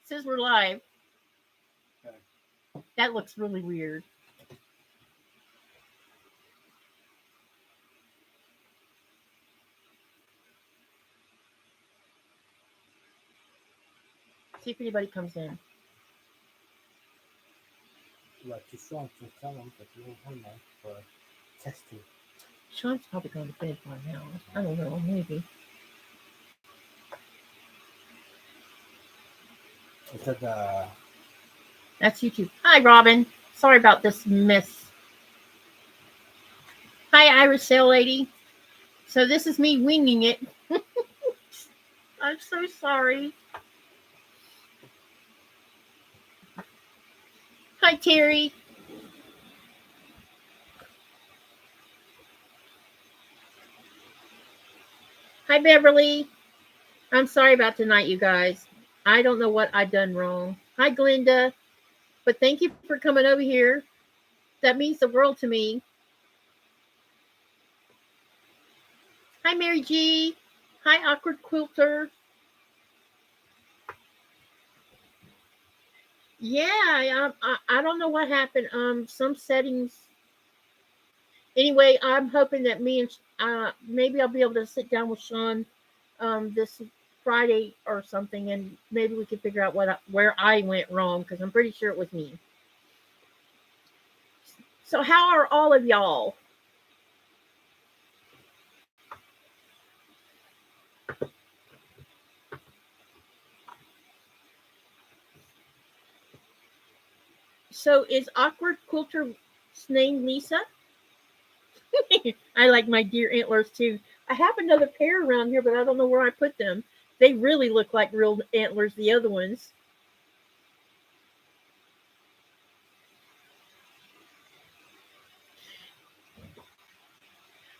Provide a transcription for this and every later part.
Says we're live. Okay. That looks really weird. See if anybody comes in. Like you saw to tell them that you were home for testing. Sean's probably going to bed by now. I don't know, maybe. Is that That's YouTube. Hi, Robin. Sorry about this mess. Hi, Irish Sail Lady. So this is me winging it. I'm so sorry. Hi, Terry. Hi, Beverly. I'm sorry about tonight, you guys. I don't know what I've done wrong. Hi, Glenda. But thank you for coming over here. That means the world to me. Hi, Mary G. Hi, Awkward Quilter. Yeah, I don't know what happened. Some settings. Anyway, I'm hoping that me and maybe I'll be able to sit down with Sean this Friday or something, and maybe we can figure out where I went wrong, because I'm pretty sure it was me. So how are all of y'all? So is Awkward Quilter's name Lisa? I like my deer antlers too. I have another pair around here, but I don't know where I put them. They really look like real antlers, the other ones.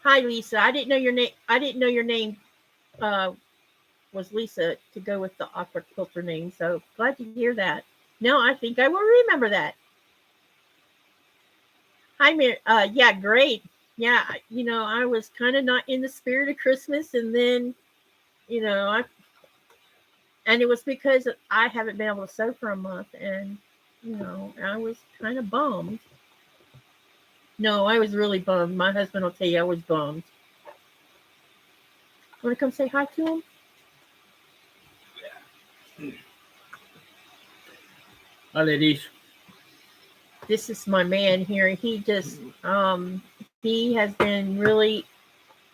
Hi, Lisa. I didn't know your name. I didn't know your name was Lisa to go with the Awkward Quilter name. So glad to hear that. No, I think I will remember that. Hi, Mary. Yeah, great. Yeah, I was kind of not in the spirit of Christmas, and then, and it was because I haven't been able to sew for a month, and I was kind of bummed. No, I was really bummed. My husband will tell you I was bummed. Want to come say hi to him? Yeah. Hi, ladies. This is my man here. He just he has been really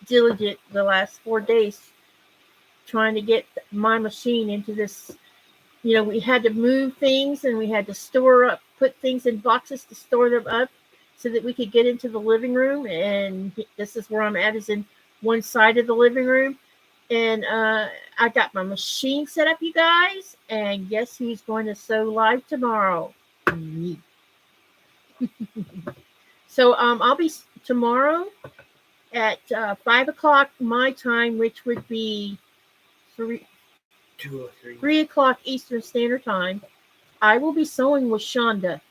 diligent the last 4 days trying to get my machine into this. We had to move things, and we had to put things in boxes to store them up so that we could get into the living room. And this is where I'm at, is in one side of the living room. And I got my machine set up, you guys. And guess who's going to sew live tomorrow? Me. So I'll be tomorrow at 5 o'clock my time, which would be 3 o'clock Eastern Standard Time. I will be sewing with Shonda.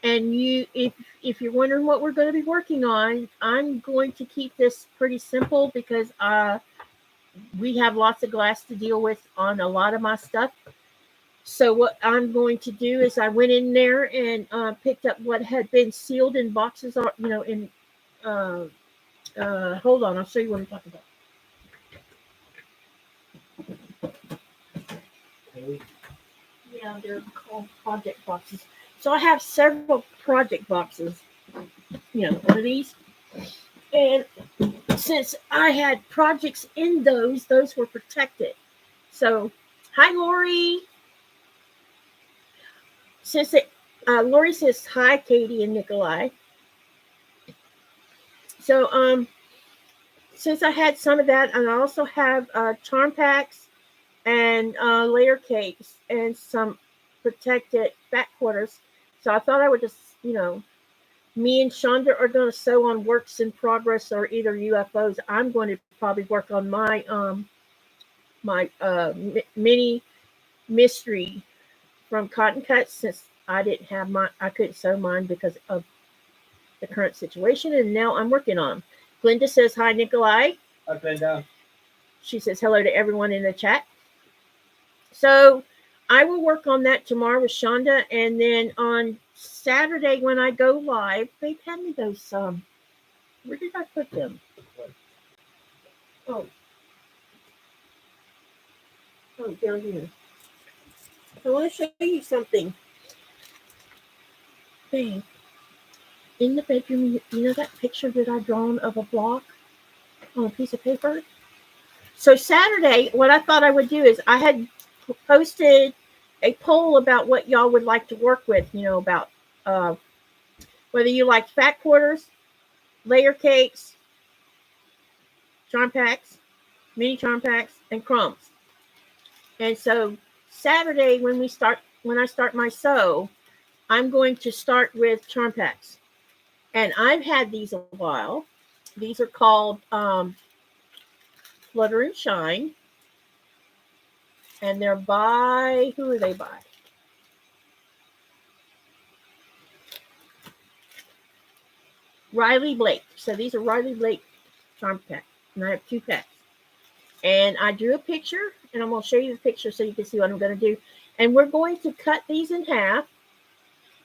And if you're wondering what we're going to be working on, I'm going to keep this pretty simple, because we have lots of glass to deal with on a lot of my stuff. So what I'm going to do is I went in there and picked up what had been sealed in boxes, hold on, I'll show you what I'm talking about. Okay. Yeah, they're called project boxes. So I have several project boxes, under these. And since I had projects in those were protected. So, hi, Lori. Lori says hi, Katie and Nikolai. So, since I had some of that, and I also have charm packs and layer cakes and some protected back quarters. So I thought I would just, me and Shonda are going to sew on works in progress or either UFOs. I'm going to probably work on my mini mystery from Cotton Cuts, since I didn't have I couldn't sew mine because of the current situation, and now I'm working on. Glenda says hi, Nikolai. Hi, Glenda. She says hello to everyone in the chat. So I will work on that tomorrow with Shonda, and then on Saturday when I go live, babe, hand me those. Where did I put them? Oh, down here. I want to show you something. Babe, in the bedroom, you know that picture that I drawn of a block on a piece of paper? So Saturday, what I thought I would do is I had posted a poll about what y'all would like to work with, about whether you like fat quarters, layer cakes, charm packs, mini charm packs, and crumbs. And so Saturday, when I start my sew, I'm going to start with charm packs. And I've had these a while. These are called Flutter and Shine. And they're by, who are they by? Riley Blake. So these are Riley Blake charm packs. And I have 2 packs. And I drew a picture, and I'm going to show you the picture so you can see what I'm going to do. And we're going to cut these in half.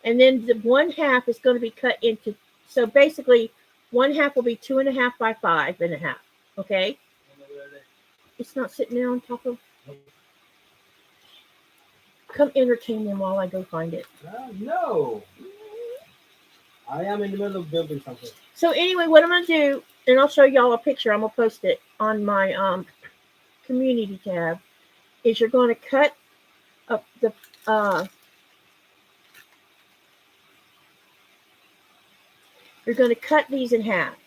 And then the 1/2 is going to be cut into, so basically 1/2 will be 2.5 by 5.5. Okay? It's not sitting there on top of. Come entertain them while I go find it. No. I am in the middle of building something. So anyway, what I'm going to do, and I'll show y'all a picture. I'm going to post it on my community tab, is you're going to cut up the you're going to cut these in half.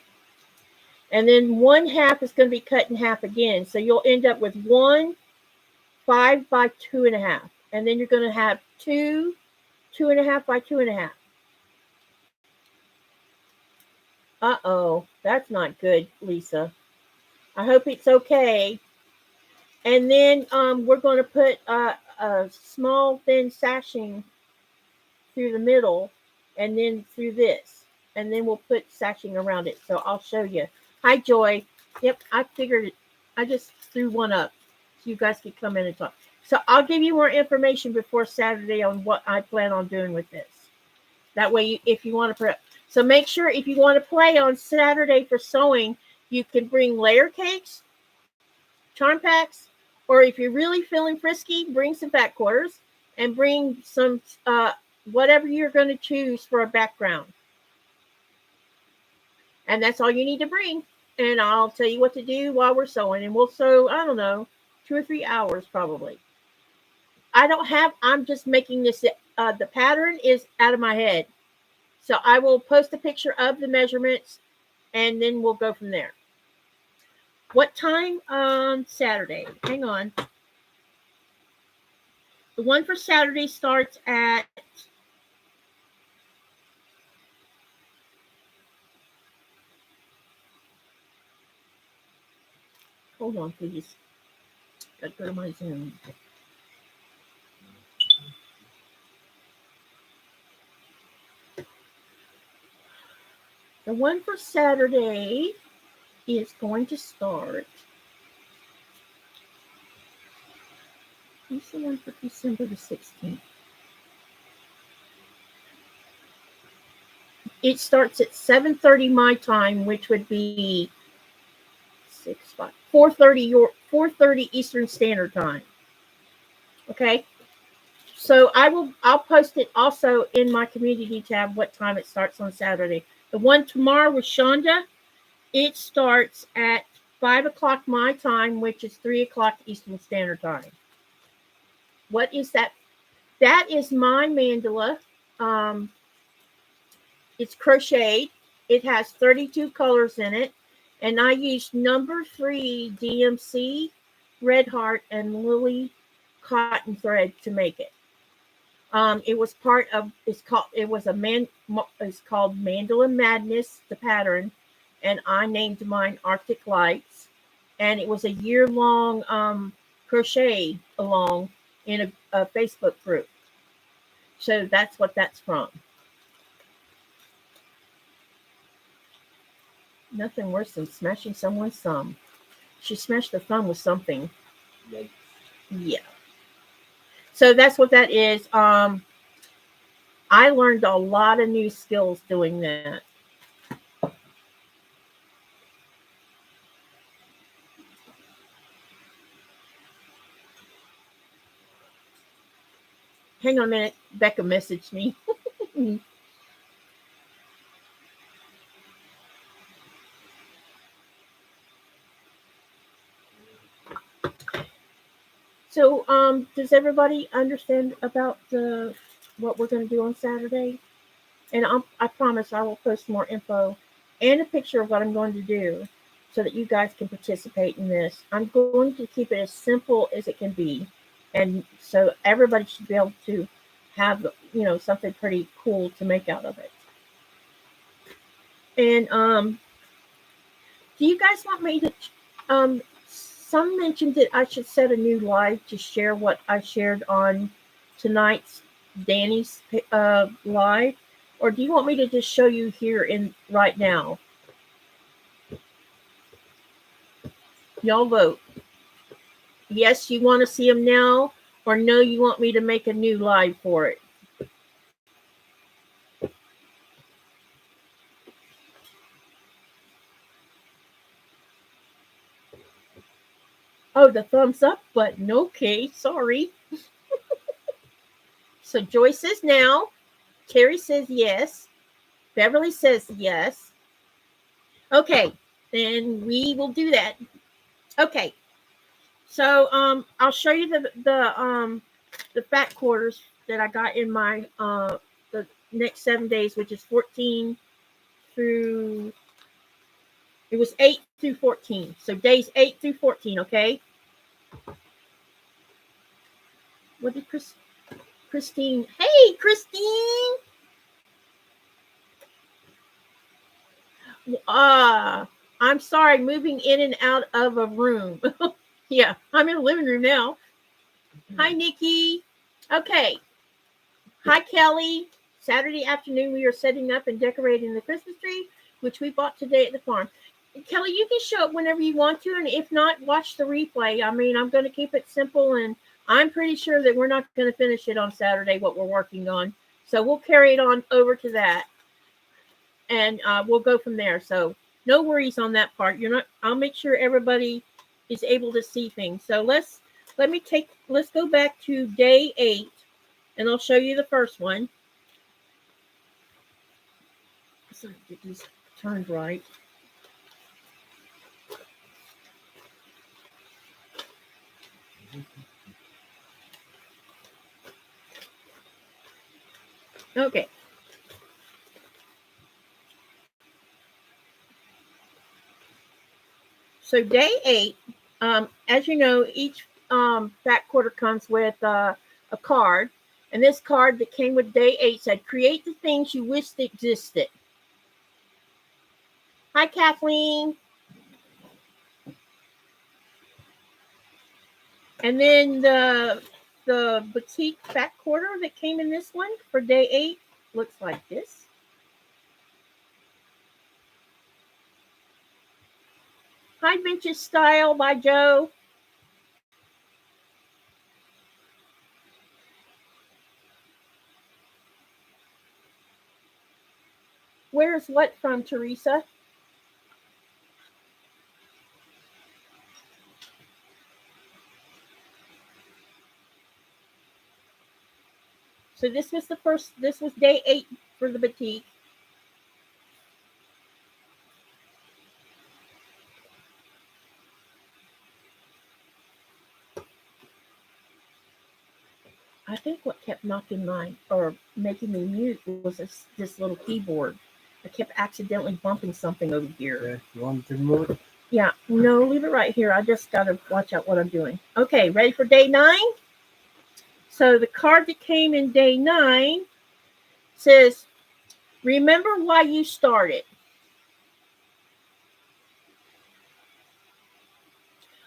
And then 1/2 is going to be cut in half again. So you'll end up with 1 5 by 2.5. And then you're going to have 2 2.5 by 2.5. Uh-oh, that's not good, Lisa. I hope it's okay. And then we're going to put a small thin sashing through the middle and then through this. And then we'll put sashing around it. So I'll show you. Hi, Joy. Yep, I figured it. I just threw one up so you guys could come in and talk. So I'll give you more information before Saturday on what I plan on doing with this. That way, if you want to prep. So make sure if you want to play on Saturday for sewing, you can bring layer cakes, charm packs, or if you're really feeling frisky, bring some fat quarters and bring some whatever you're going to choose for a background. And that's all you need to bring. And I'll tell you what to do while we're sewing. And we'll sew, I don't know, 2 or 3 hours probably. I'm just making this, the pattern is out of my head. So I will post a picture of the measurements and then we'll go from there. What time on Saturday? Hang on. The one for Saturday starts at hold on, please. Gotta go to my Zoom. The one for Saturday is going to start. What's the one for December the 16th? It starts at 7:30 my time, which would be 4:30 Eastern Standard Time. Okay. So I'll post it also in my community tab what time it starts on Saturday. The one tomorrow with Shonda, it starts at 5 o'clock my time, which is 3 o'clock Eastern Standard Time. What is that? That is my mandala. It's crocheted. It has 32 colors in it. And I used number 3 DMC, Red Heart, and Lily cotton thread to make it. It was part of, it's called Mandala Madness, the pattern. And I named mine Arctic Lights. And it was a year-long crochet along in a Facebook group. So that's what that's from. Nothing worse than smashing someone's thumb. She smashed the thumb with something. Yikes. Yeah. So that's what that is. I learned a lot of new skills doing that. Hang on a minute. Becca messaged me. So, does everybody understand about the what we're going to do on Saturday? And I promise I will post more info and a picture of what I'm going to do so that you guys can participate in this. I'm going to keep it as simple as it can be, and so everybody should be able to have something pretty cool to make out of it. And do you guys want me to? Some mentioned that I should set a new live to share what I shared on tonight's Danny's live, or do you want me to just show you here in right now? Y'all vote. Yes, you want to see them now, or no, you want me to make a new live for it? Oh, the thumbs up button. Okay, sorry. So Joy says now. Terry says yes. Beverly says yes. Okay, then we will do that. Okay. So I'll show you the fat quarters that I got in my the next 7 days, which is 14 through it was 8 through 14. So days 8 through 14, okay? What did Christine? Hey, Christine. I'm sorry, moving in and out of a room. Yeah, I'm in the living room now. Hi, Nikki. Okay. Hi, Kelly. Saturday afternoon, we are setting up and decorating the Christmas tree, which we bought today at the farm. Kelly, you can show up whenever you want to, and if not, watch the replay. I mean, I'm going to keep it simple, and I'm pretty sure that we're not going to finish it on Saturday, what we're working on. So we'll carry it on over to that, and we'll go from there. So no worries on that part. I'll make sure everybody is able to see things. So let's go back to day 8. And I'll show you the first one. So get these turned right. Okay. So day 8, as you know, each fat quarter comes with a card. And this card that came with day 8 said, create the things you wish existed. Hi, Kathleen. And then the boutique fat quarter that came in this one for day 8 looks like this. Hi, Vintage Style by Joe. Where's what from, Teresa? So this was day 8 for the boutique. I think what kept making me mute was this little keyboard. I kept accidentally bumping something over here. Yeah, you want to move it? Yeah, no, leave it right here. I just got to watch out what I'm doing. Okay, ready for day 9? So the card that came in day 9 says, remember why you started.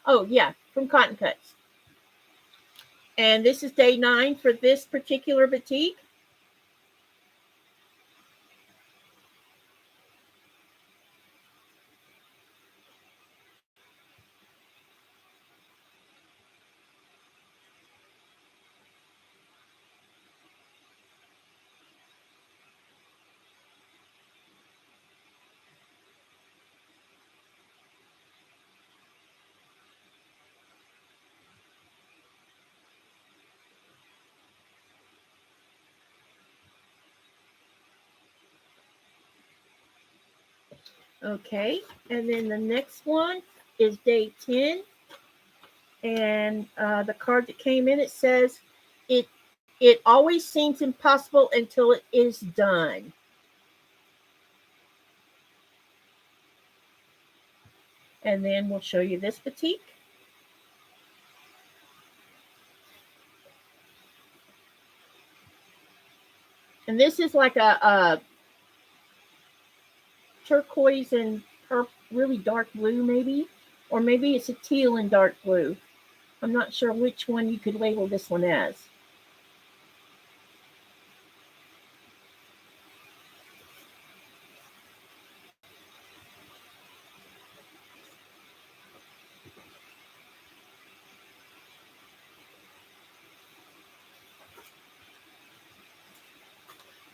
Oh, yeah, from Cotton Cuts. And this is day 9 for this particular boutique. Okay, and then the next one is day 10. And the card that came in, it says, it always seems impossible until it is done. And then we'll show you this batik. And this is like a turquoise and really dark blue, maybe. Or maybe it's a teal and dark blue. I'm not sure which one you could label this one as.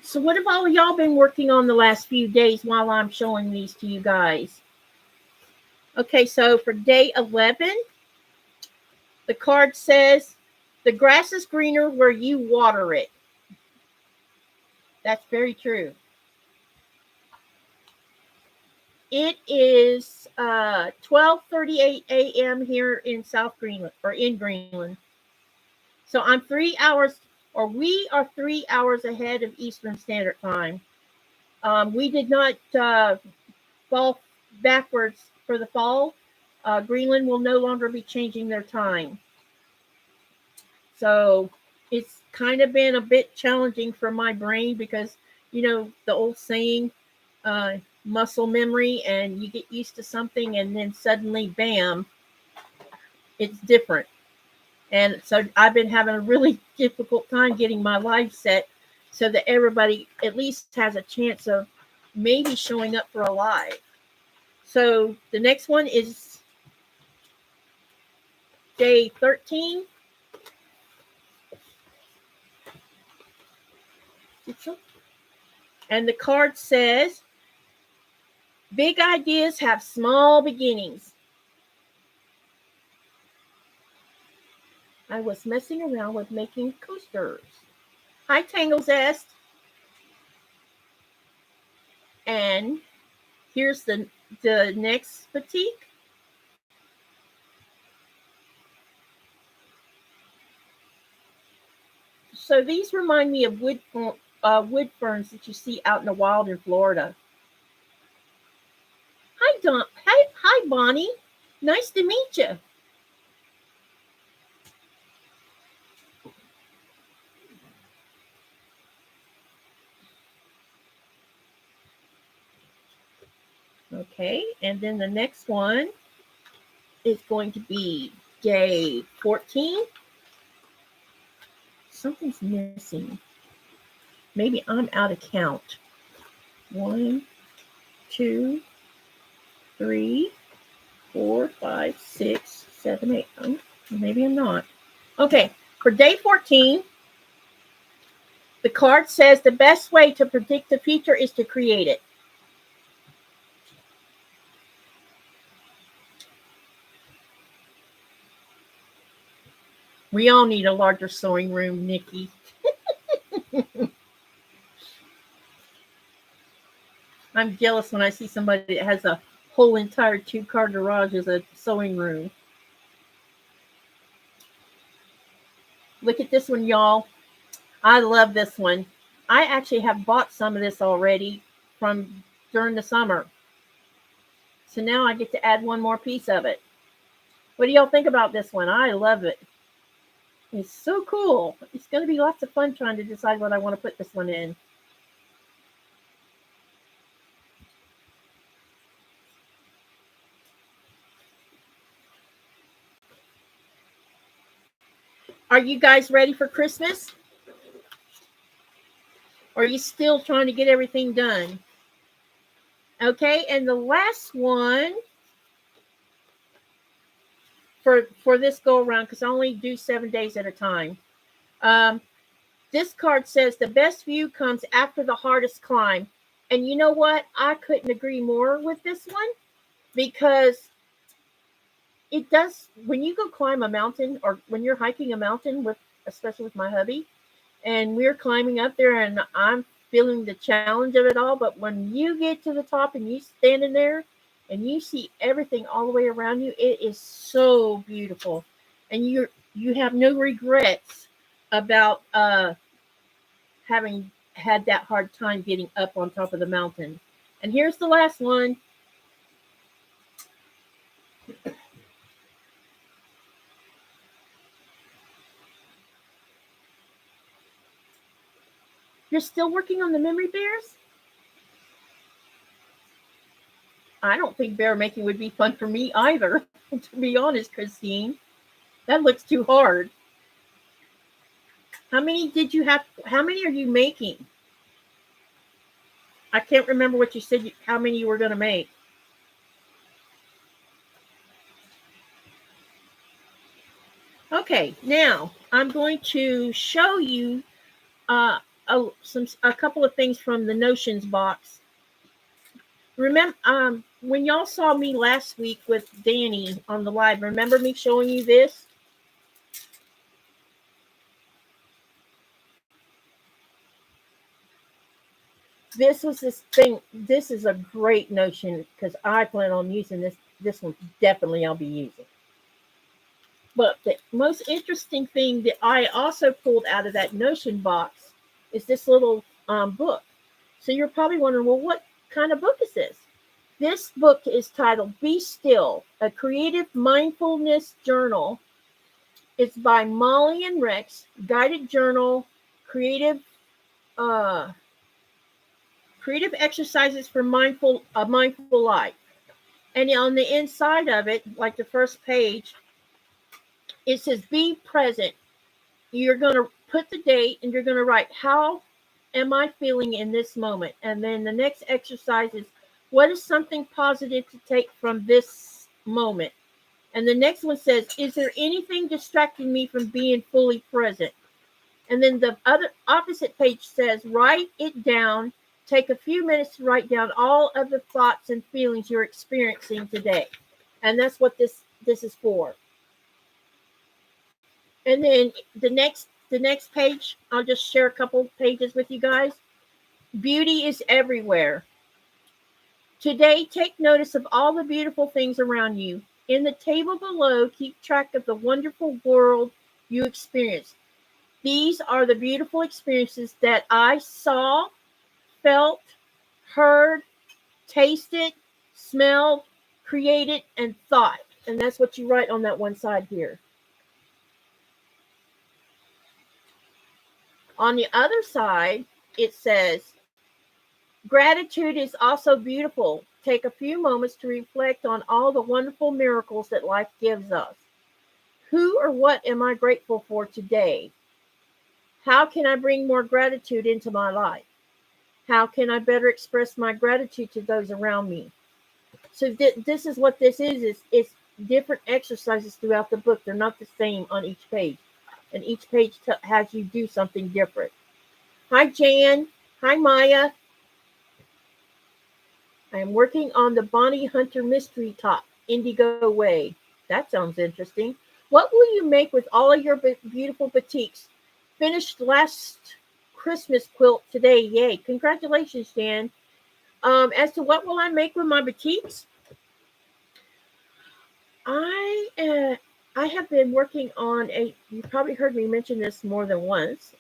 So what have all y'all been working on the last few days while I'm showing these to you guys? Okay, so for day 11, the card says, the grass is greener where you water it. That's very true. It is 12:38 a.m. here in South Greenland, or in Greenland. So I'm 3 hours, or we are 3 hours ahead of Eastern Standard Time. We did not fall backwards for the fall. Greenland will no longer be changing their time. So it's kind of been a bit challenging for my brain because, you know, the old saying, muscle memory, and you get used to something and then suddenly, bam, it's different. And so I've been having a really difficult time getting my life set so that everybody at least has a chance of maybe showing up for a live. So the next one is day 13. And the card says, big ideas have small beginnings. I was messing around with making coasters. Hi, Tanglezest. And here's the next batik. So these remind me of wood ferns that you see out in the wild in Florida. Hi, Don. Hi, Bonnie. Nice to meet you. Okay, and then the next one is going to be day 14. Something's missing. Maybe I'm out of count. 1, 2, 3, 4, 5, 6, 7, 8. Maybe I'm not. Okay, for day 14, the card says the best way to predict the future is to create it. We all need a larger sewing room, Nikki. I'm jealous when I see somebody that has a whole entire 2-car garage as a sewing room. Look at this one, y'all. I love this one. I actually have bought some of this already from during the summer. So now I get to add one more piece of it. What do y'all think about this one? I love it. It's so cool. It's going to be lots of fun trying to decide what I want to put this one in. Are you guys ready for Christmas? Or are you still trying to get everything done? Okay, and the last one for this go around, because I only do 7 days at a time. This card says the best view comes after the hardest climb. And you know what? I couldn't agree more with this one, because it does, when you go climb a mountain, or when you're hiking a mountain, with especially with my hubby, and we're climbing up there, and I'm feeling the challenge of it all. But when you get to the top and you standing there and you see everything all the way around you, it is so beautiful. And you have no regrets about having had that hard time getting up on top of the mountain. And here's the last one. You're still working on the memory bears? I don't think bear making would be fun for me either, to be honest, Christine. That looks too hard. How many did you have? How many are you making? I can't remember what you said, how many you were going to make. Okay, now I'm going to show you a couple of things from the Notions box. Remember, when y'all saw me last week with Danny on the live, remember me showing you this? This was this thing. This is a great Notion because I plan on using this. This one definitely I'll be using. But the most interesting thing that I also pulled out of that Notion box is this little book. So you're probably wondering, well, what kind of book is this? This book is titled Be Still, a Creative Mindfulness Journal. It's by Molly and Rex, Guided Journal, Creative Exercises for a Mindful Life. And on the inside of it, like the first page, it says, be present. You're going to put the date and you're going to write, how am I feeling in this moment? And then the next exercise is, what is something positive to take from this moment? And the next one says, is there anything distracting me from being fully present? And then the other opposite page says, write it down. Take a few minutes to write down all of the thoughts and feelings you're experiencing today. And that's what this is for. And then the next page, I'll just share a couple pages with you guys. Beauty is everywhere. Today, take notice of all the beautiful things around you. In the table below, keep track of the wonderful world you experience. These are the beautiful experiences that I saw, felt, heard, tasted, smelled, created, and thought. And that's what you write on that one side here. On the other side, it says, gratitude is also beautiful. Take a few moments to reflect on all the wonderful miracles that life gives us. Who or what am I grateful for today? How can I bring more gratitude into my life? How can I better express my gratitude to those around me? So this is what this is. It's different exercises throughout the book. They're not the same on each page. And each page has you do something different. Hi, Jan. Hi, Maya. I am working on the Bonnie Hunter Mystery Top, Indigo Way. That sounds interesting. What will you make with all of your beautiful batiks? Finished last Christmas quilt today. Yay. Congratulations, Jan. As to what will I make with my batiks? I have been working on you probably heard me mention this more than once.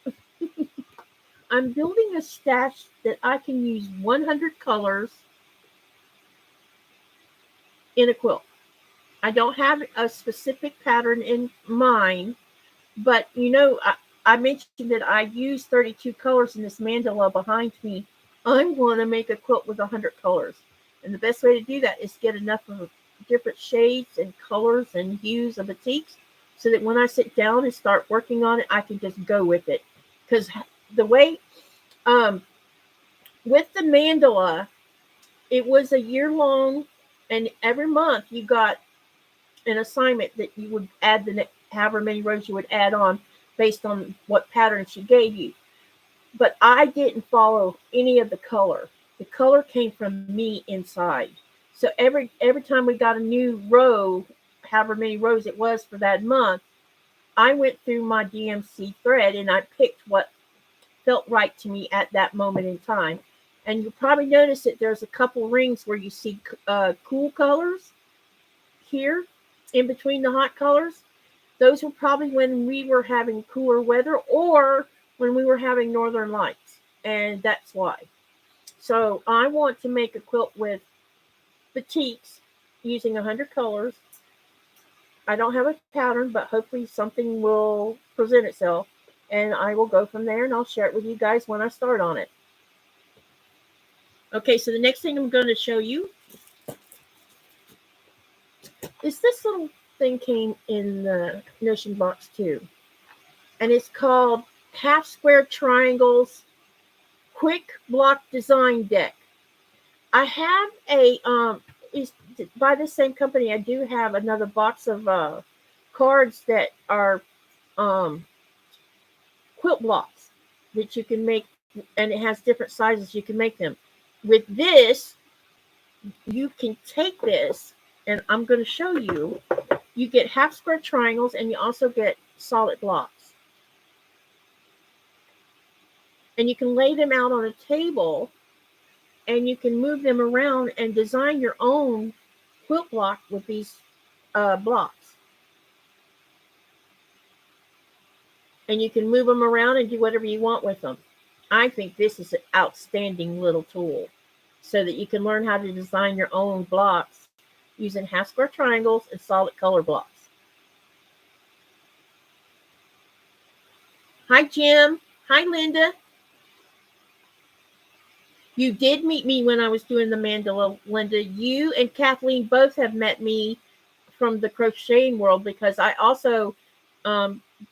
I'm building a stash that I can use 100 colors in a quilt. I don't have a specific pattern in mind, but I mentioned that I use 32 colors in this mandala behind me. I'm going to make a quilt with 100 colors. And the best way to do that is get enough of different shades and colors and hues of batiks so that when I sit down and start working on it, I can just go with it. Because the way, with the mandala, it was a year long, and every month you got an assignment that you would add however many rows you would add on based on what pattern she gave you. But I didn't follow any of the color. The color came from me inside. So every time we got a new row, however many rows it was for that month, I went through my DMC thread and I picked what felt right to me at that moment in time. And you probably notice that there's a couple rings where you see cool colors here in between the hot colors. Those were probably when we were having cooler weather or when we were having northern lights. And that's why. So I want to make a quilt with batiks using 100 colors. I don't have a pattern, but hopefully something will present itself. And I will go from there and I'll share it with you guys when I start on it. Okay, so the next thing I'm going to show you is this little thing came in the notion box too. And it's called Half Square Triangles Quick Block Design Deck. I have is by the same company. I do have another box of cards that are quilt blocks that you can make, and it has different sizes you can make them. With this, you can take this, and I'm going to show you. You get half square triangles, and you also get solid blocks. And you can lay them out on a table, and you can move them around and design your own quilt block with these blocks. And you can move them around and do whatever you want with them. I think this is an outstanding little tool so that you can learn how to design your own blocks using half square triangles and solid color blocks. Hi, Jim. Hi, Linda. You did meet me when I was doing the mandala, Linda. You and Kathleen both have met me from the crocheting world because I also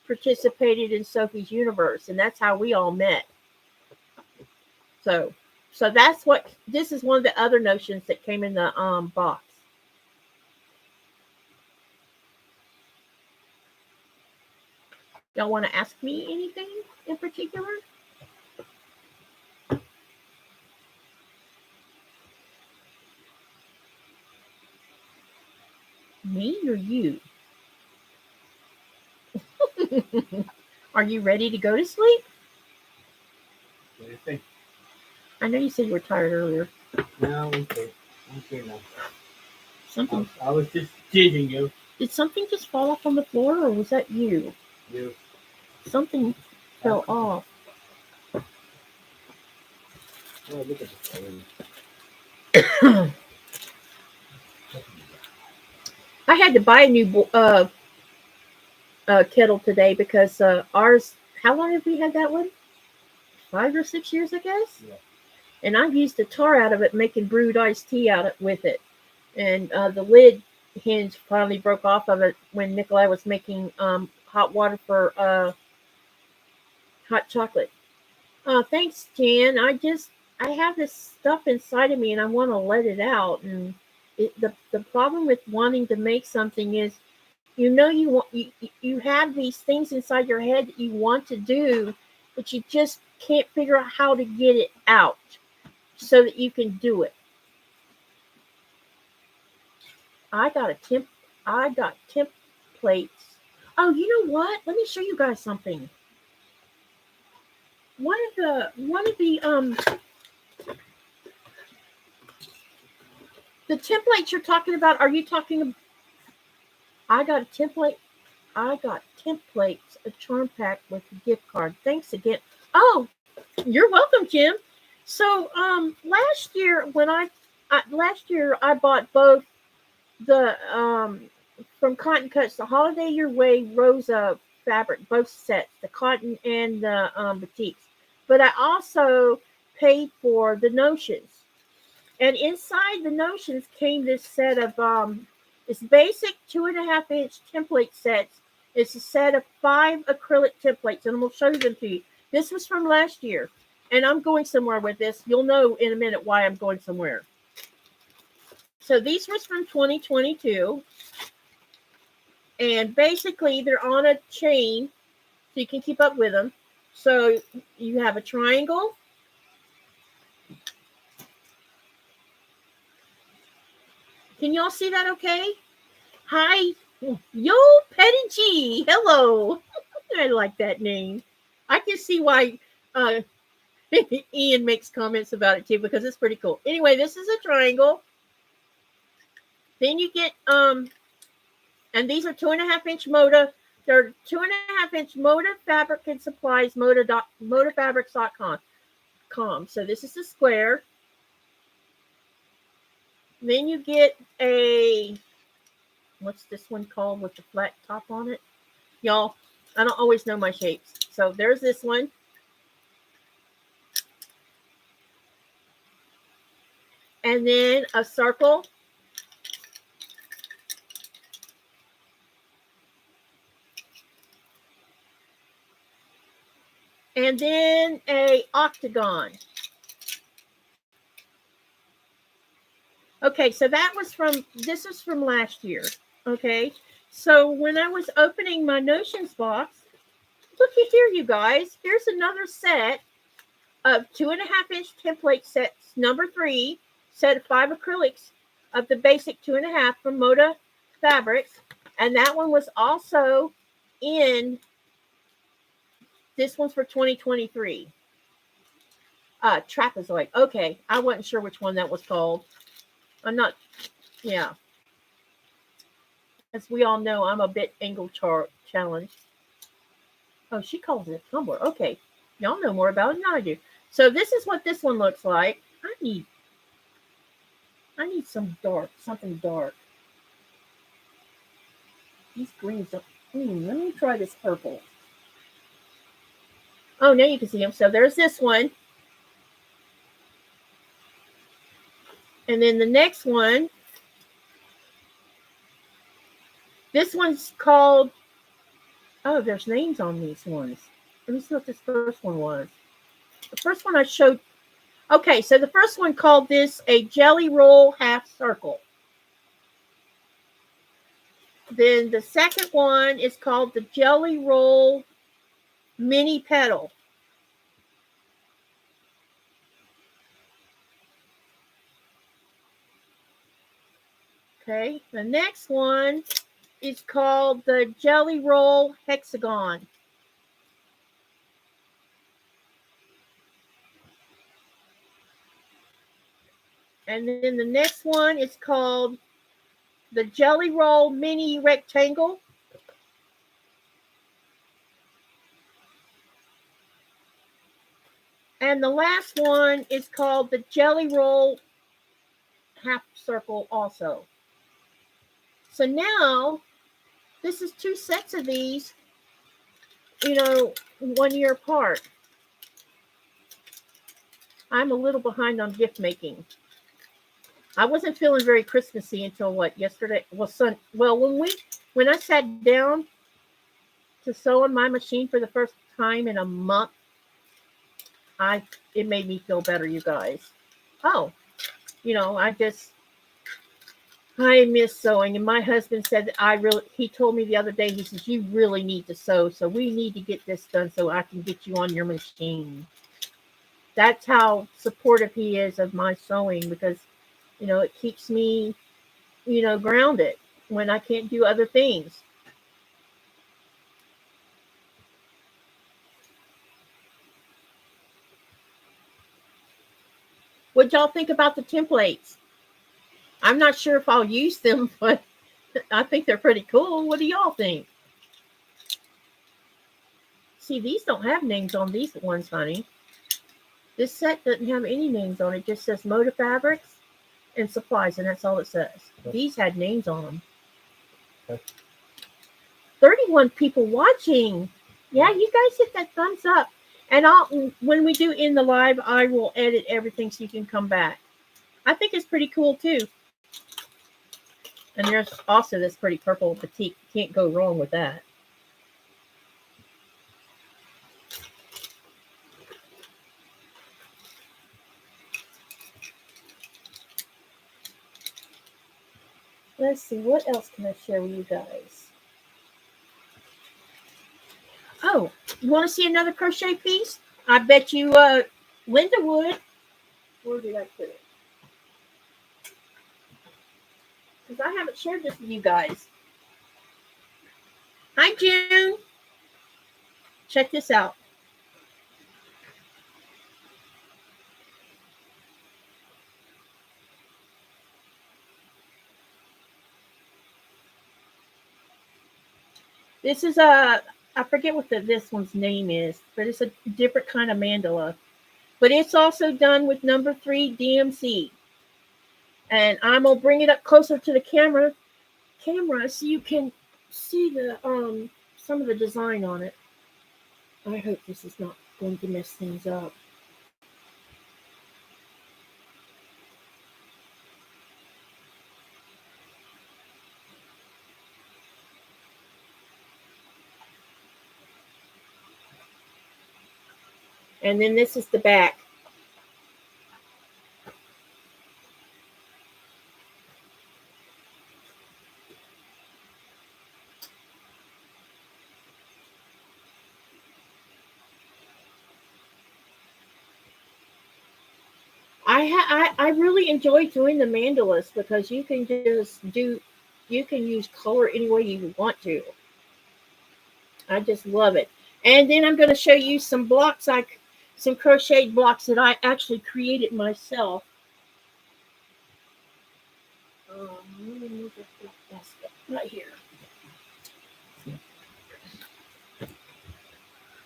participated in Sophie's Universe, and that's how we all met. So that's what this is. One of the other notions that came in the box. Y'all want to ask me anything in particular? Me or you? Are you ready to go to sleep? What do you think? I know you said you were tired earlier. No, okay. Okay now. Something. I was just teasing you. Did something just fall off on the floor, or was that you? You. Something fell off. Oh, look at this. I had to buy a new kettle today because ours. How long have we had that one? 5 or 6 years, I guess. Yeah. And I've used the tar out of it, making brewed iced tea with it. And the lid hinge finally broke off of it when Nikolai was making hot water for hot chocolate. Thanks, Jan. I have this stuff inside of me, and I want to let it out. And the problem with wanting to make something is, you have these things inside your head that you want to do, but you just can't figure out how to get it out so that you can do it. I got templates. Oh, you know what? Let me show you guys something. One of the templates you're talking about. Are you talking? I got a template. I got templates, a charm pack with a gift card. Thanks again. Oh, you're welcome, Jim. So last year I bought both the from Cotton Cuts, the Holiday Your Way Rosa fabric, both sets, the cotton and the batiks. But I also paid for the notions. And inside the notions came this set of this basic 2.5-inch template sets. It's a set of 5 acrylic templates, and I'm going to show them to you. This was from last year, and I'm going somewhere with this. You'll know in a minute why I'm going somewhere. So these was from 2022, and basically they're on a chain, so you can keep up with them. So you have a triangle. Can y'all see that okay? Hi. Yo, Petty G. Hello. I like that name. I can see why Uh, Ian makes comments about it too because it's pretty cool. Anyway, this is a triangle. Then you get and these are 2.5-inch Moda. They're 2.5-inch Moda fabric and supplies. Modafabrics.com. So this is the square. Then you get a, what's this one called with the flat top on it? Y'all, I don't always know my shapes. So there's this one. And then a circle. And then a octagon. Okay, so this is from last year. Okay, so when I was opening my Notions box, looky here, you guys. Here's another set of 2.5-inch template sets, number 3, set of 5 acrylics of the basic 2.5 from Moda Fabrics. And that one was also in, this one's for 2023. Trapezoid. Okay, I wasn't sure which one that was called. I'm not, yeah. As we all know, I'm a bit angle challenged. Oh, she calls it a tumbler. Okay, y'all know more about it than I do. So this is what this one looks like. I need some dark, something dark. These greens don't. Let me try this purple. Oh, now you can see them. So there's this one. And then the next one. This one's called, oh, there's names on these ones. Let me see what this first one was. The first one I showed. Okay, so the first one called this a jelly roll half circle. Then the second one is called the jelly roll mini petal. Okay, the next one is called the jelly roll hexagon. And then the next one is called the jelly roll mini rectangle. And the last one is called the jelly roll half circle also. So now this is 2 sets of these, 1 year apart. I'm a little behind on gift making. I wasn't feeling very Christmassy until yesterday? When I sat down to sew on my machine for the first time in a month, it made me feel better, you guys. Oh, I miss sewing. And my husband said he told me the other day, he says, you really need to sew. So we need to get this done so I can get you on your machine. That's how supportive he is of my sewing because, it keeps me, grounded when I can't do other things. What y'all think about the templates? I'm not sure if I'll use them, but I think they're pretty cool. What do y'all think? See, these don't have names on these ones, honey. This set doesn't have any names on it. It just says Moda Fabrics and Supplies, and that's all it says. Okay. These had names on them. Okay. 31 people watching. Yeah, you guys hit that thumbs up. And when we do in the live, I will edit everything so you can come back. I think it's pretty cool, too. And there's also this pretty purple batik. Can't go wrong with that. Let's see, what else can I share with you guys? Oh, you want to see another crochet piece? I bet you Linda would. Where did I put it? Because I haven't shared this with you guys. Hi, June. Check this out. This is I forget what this one's name is, but it's a different kind of mandala. But it's also done with number 3 DMC. And I'm gonna bring it up closer to the camera so you can see the some of the design on it. I hope this is not going to mess things up. And then this is the back. I really enjoy doing the mandalas because you can use color any way you want to. I just love it. And then I'm going to show you some blocks, some crocheted blocks that I actually created myself. Let me move this basket right here.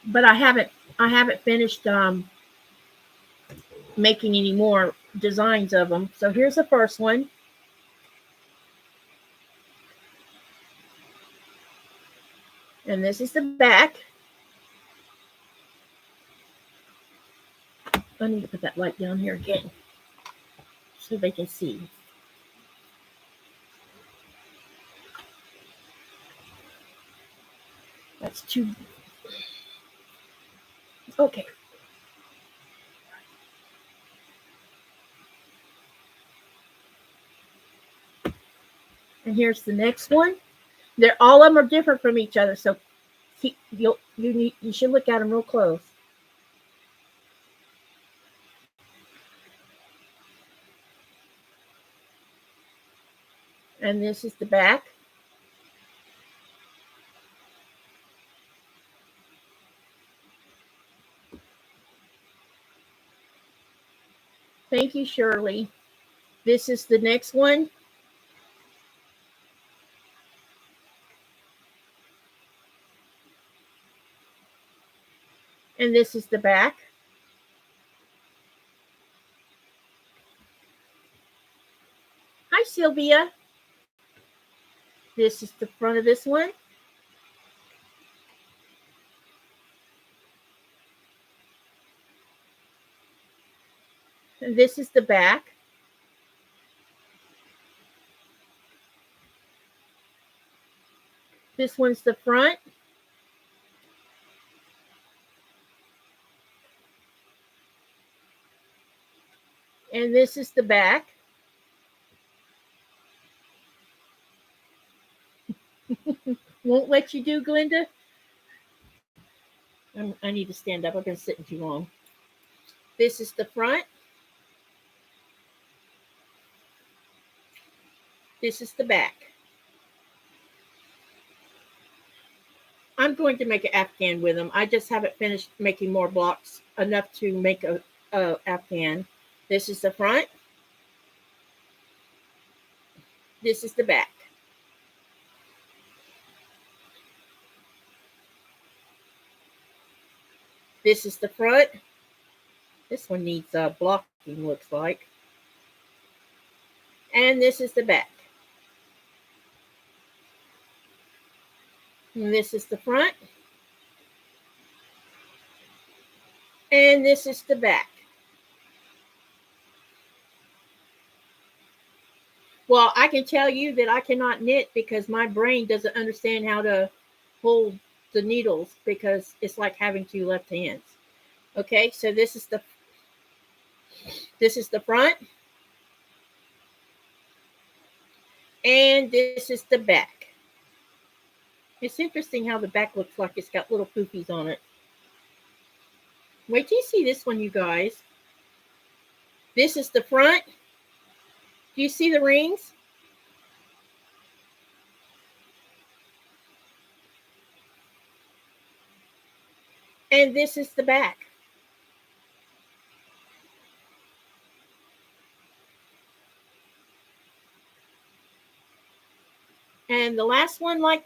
But I haven't finished making any more designs of them. So here's the first one. And this is the back. I need to put that light down here again so they can see. That's too... Okay. And here's the next one. All of them are different from each other, so you should look at them real close. And this is the back. Thank you, Shirley. This is the next one. And this is the back. Hi, Sylvia. This is the front of this one. And this is the back. This one's the front. And this is the back. Won't let you do, Glinda? I need to stand up. I've been sitting too long. This is the front. This is the back. I'm going to make an Afghan with them. I just haven't finished making more blocks enough to make a Afghan. This is the front. This is the back. This is the front. This one needs blocking, looks like. And this is the back. And this is the front. And this is the back. Well, I can tell you that I cannot knit because my brain doesn't understand how to hold the needles because it's like having two left hands. Okay, so this is the front. And this is the back. It's interesting how the back looks like it's got little poopies on it. Wait till you see this one, you guys. This is the front. Do you see the rings? And this is the back. And the last one, like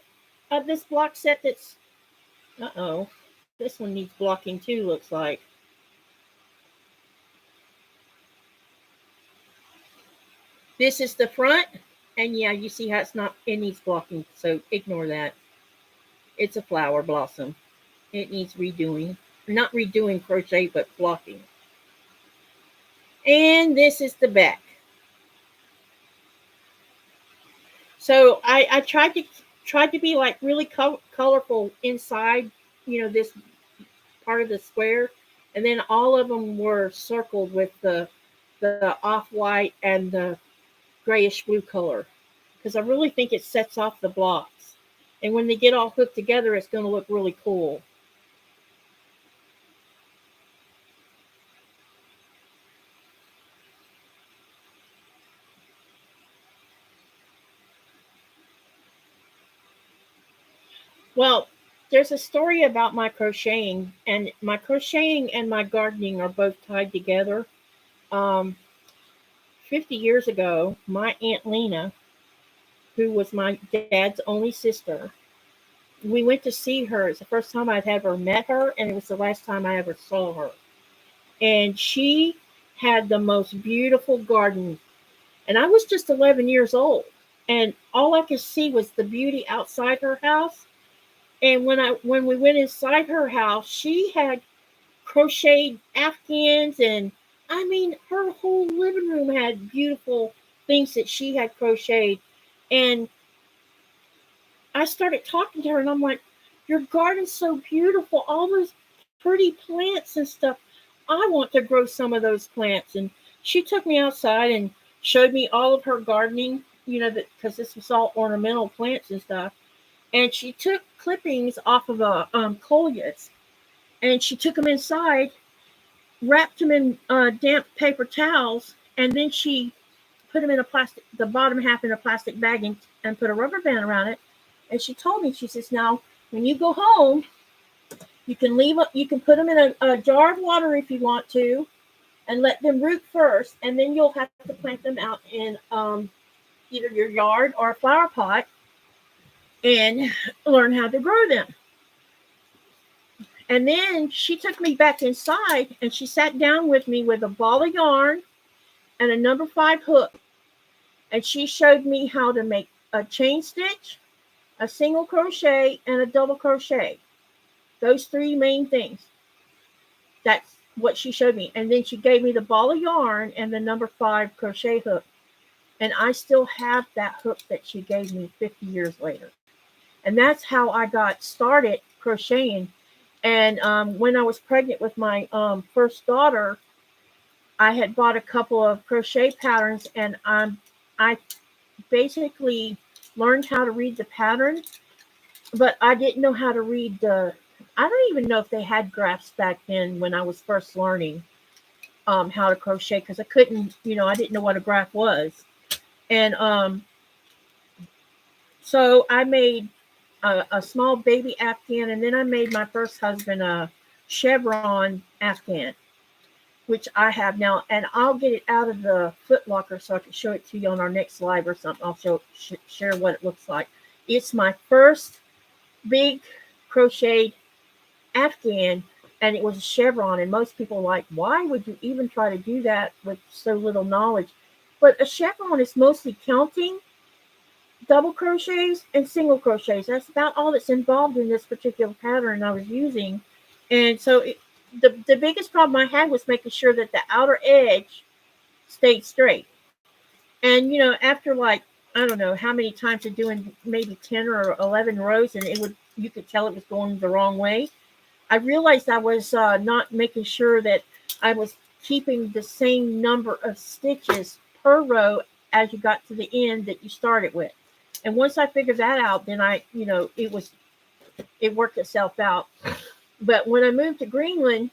this block set that's, this one needs blocking too, looks like. This is the front, and yeah, you see how it needs blocking, so ignore that. It's a flower blossom. It needs redoing. Not redoing crochet, but blocking. And this is the back. So I tried to be like really colorful inside, this part of the square, and then all of them were circled with the off-white and the grayish blue color, because I really think it sets off the blocks, and when they get all hooked together, it's going to look really cool. Well, there's a story about my crocheting, and my gardening are both tied together. 50 years ago, my Aunt Lena, who was my dad's only sister, we went to see her. It's the first time I'd ever met her, and it was the last time I ever saw her. And she had the most beautiful garden. And I was just 11 years old, and all I could see was the beauty outside her house. And when we went inside her house, she had crocheted Afghans, and I mean, her whole living room had beautiful things that she had crocheted. And I started talking to her, and I'm like, your garden's so beautiful, all those pretty plants and stuff. I want to grow some of those plants. And she took me outside and showed me all of her gardening, because this was all ornamental plants and stuff. And she took clippings off of coleus, and she took them inside, wrapped them in damp paper towels, and then she put them in the bottom half in a plastic bag, and put a rubber band around it. And she told me, she says, now, when you go home, you can put them in a jar of water if you want to, and let them root first, and then you'll have to plant them out in either your yard or a flower pot, and learn how to grow them. And then she took me back inside, and she sat down with me with a ball of yarn and a number 5 hook. And she showed me how to make a chain stitch, a single crochet, and a double crochet. Those 3 main things. That's what she showed me. And then she gave me the ball of yarn and the number 5 crochet hook. And I still have that hook that she gave me 50 years later. And that's how I got started crocheting. And when I was pregnant with my first daughter, I had bought a couple of crochet patterns, and I basically learned how to read the pattern, but I didn't know how to read I don't even know if they had graphs back then when I was first learning how to crochet, because I couldn't, I didn't know what a graph was. And so I made a small baby Afghan, and then I made my first husband a chevron Afghan, which I have now, and I'll get it out of the foot locker so I can show it to you on our next live or something. I'll share what it looks like. It's my first big crocheted Afghan, and it was a chevron, and most people are like, why would you even try to do that with so little knowledge? But a chevron is mostly counting double crochets and single crochets. That's about all that's involved in this particular pattern I was using. And so the biggest problem I had was making sure that the outer edge stayed straight. And after I don't know how many times of doing maybe 10 or 11 rows, and you could tell it was going the wrong way, I realized I was not making sure that I was keeping the same number of stitches per row as you got to the end that you started with. And once I figured that out, then it worked itself out. But when I moved to Greenland,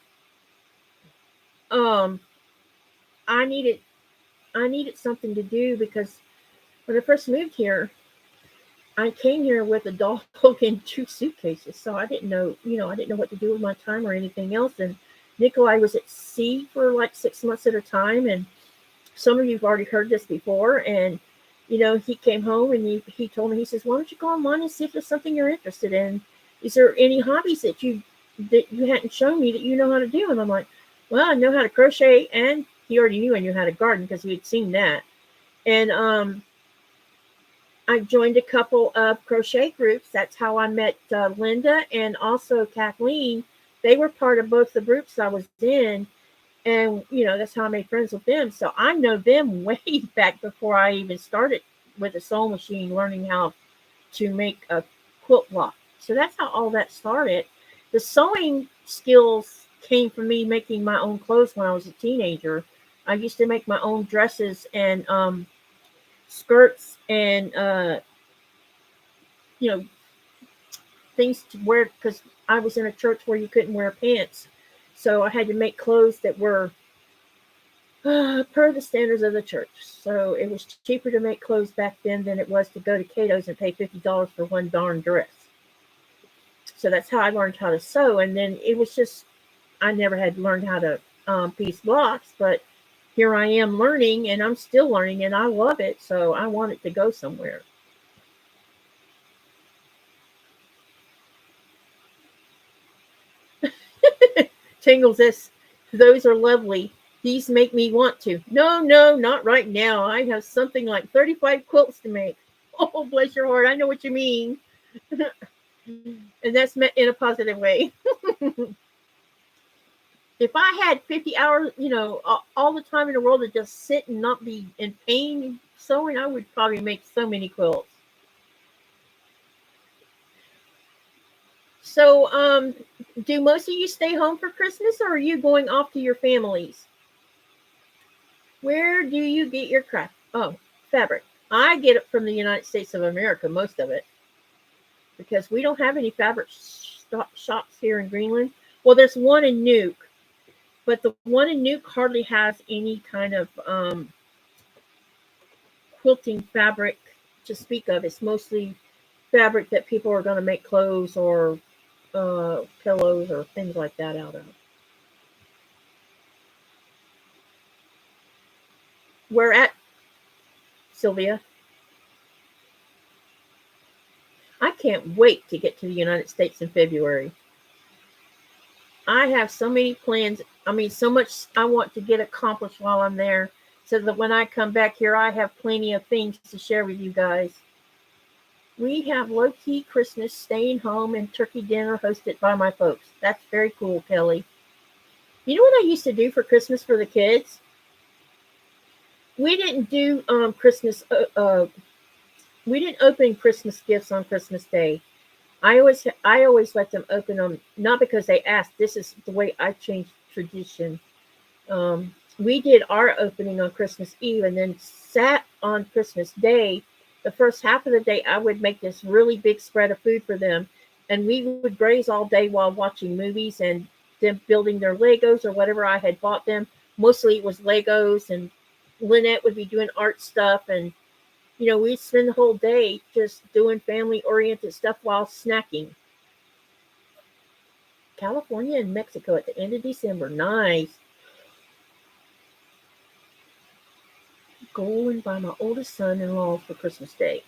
I needed something to do, because when I first moved here, I came here with a dog and 2 suitcases. So I didn't know what to do with my time or anything else. And Nikolai was at sea for 6 months at a time. And some of you have already heard this before. And he came home and he told me, he says, why don't you go online and see if there's something you're interested in? Is there any hobbies that you hadn't shown me that you know how to do? And I'm like, well, I know how to crochet, and he already knew I knew how to garden because we had seen that. And I joined a couple of crochet groups. That's how I met Linda and also Kathleen. They were part of both the groups I was in. And, that's how I made friends with them. So I know them way back before I even started with a sewing machine, learning how to make a quilt block. So that's how all that started. The sewing skills came from me making my own clothes when I was a teenager. I used to make my own dresses and skirts and, things to wear because I was in a church where you couldn't wear pants. So I had to make clothes that were per the standards of the church. So it was cheaper to make clothes back then than it was to go to Cato's and pay $50 for one darn dress. So that's how I learned how to sew. And then it was just, I never had learned how to piece blocks, but here I am learning, and I'm still learning, and I love it. So I want it to go somewhere. Tingles this. Those are lovely. These make me want to. No, not right now. I have something like 35 quilts to make. Oh, bless your heart. I know what you mean. And that's meant in a positive way. If I had 50 hours, all the time in the world to just sit and not be in pain sewing, I would probably make so many quilts. So, do most of you stay home for Christmas, or are you going off to your families? Where do you get your craft? Oh, fabric. I get it from the United States of America, most of it, because we don't have any fabric shops here in Greenland. Well, there's one in Nuuk, but the one in Nuuk hardly has any kind of quilting fabric to speak of. It's mostly fabric that people are going to make clothes or pillows or things like that out of. Where at, Sylvia? I can't wait to get to the United States in February. I have so many plans. I mean, so much I want to get accomplished while I'm there, so that when I come back here, I have plenty of things to share with you guys. We have low-key Christmas, staying home, and turkey dinner hosted by my folks. That's very cool, Kelly. You know what I used to do for Christmas for the kids? We didn't do Christmas. We didn't open Christmas gifts on Christmas Day. I always let them open them, not because they asked. This is the way I changed tradition. We did our opening on Christmas Eve, and then sat on Christmas Day. The first half of the day, I would make this really big spread of food for them, and we would graze all day while watching movies and them building their Legos or whatever I had bought them. Mostly it was Legos, and Lynette would be doing art stuff, and we'd spend the whole day just doing family-oriented stuff while snacking. California and Mexico at the end of December. Nice. Going by my oldest son-in-law for Christmas Day.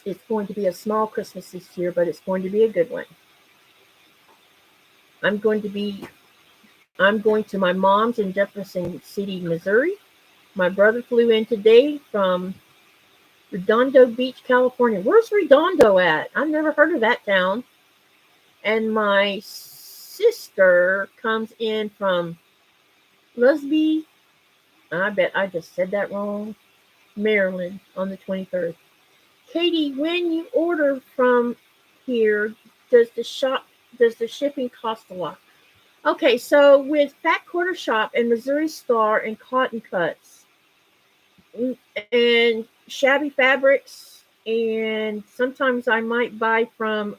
It's going to be a small Christmas this year, but it's going to be a good one. I'm going to my mom's in Jefferson City, Missouri. My brother flew in today from Redondo Beach, California. Where's Redondo at? I've never heard of that town. And my sister comes in from Lusby. I bet I just said that wrong. Maryland on the 23rd. Katy, when you order from here, does the shipping cost a lot? Okay, so with Fat Quarter Shop and Missouri Star and Cotton Cuts and Shabby Fabrics, and sometimes I might buy from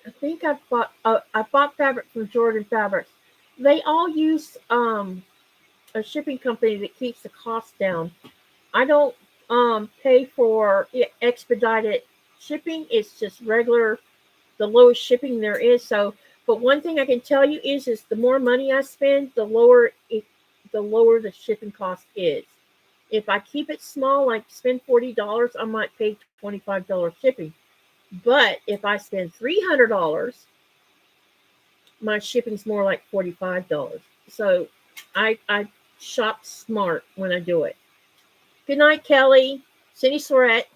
I think I bought fabric from Jordan Fabrics. They all use a shipping company that keeps the cost down. I don't pay for expedited shipping. It's just regular, the lowest shipping there is. So, but one thing I can tell you is the more money I spend, the lower the lower the shipping cost is. If I keep it small, like spend $40, I might pay $25 shipping. But if I spend $300, my shipping's more like $45. So I shop smart when I do it. Good night, Kelly. Cindy Sorette.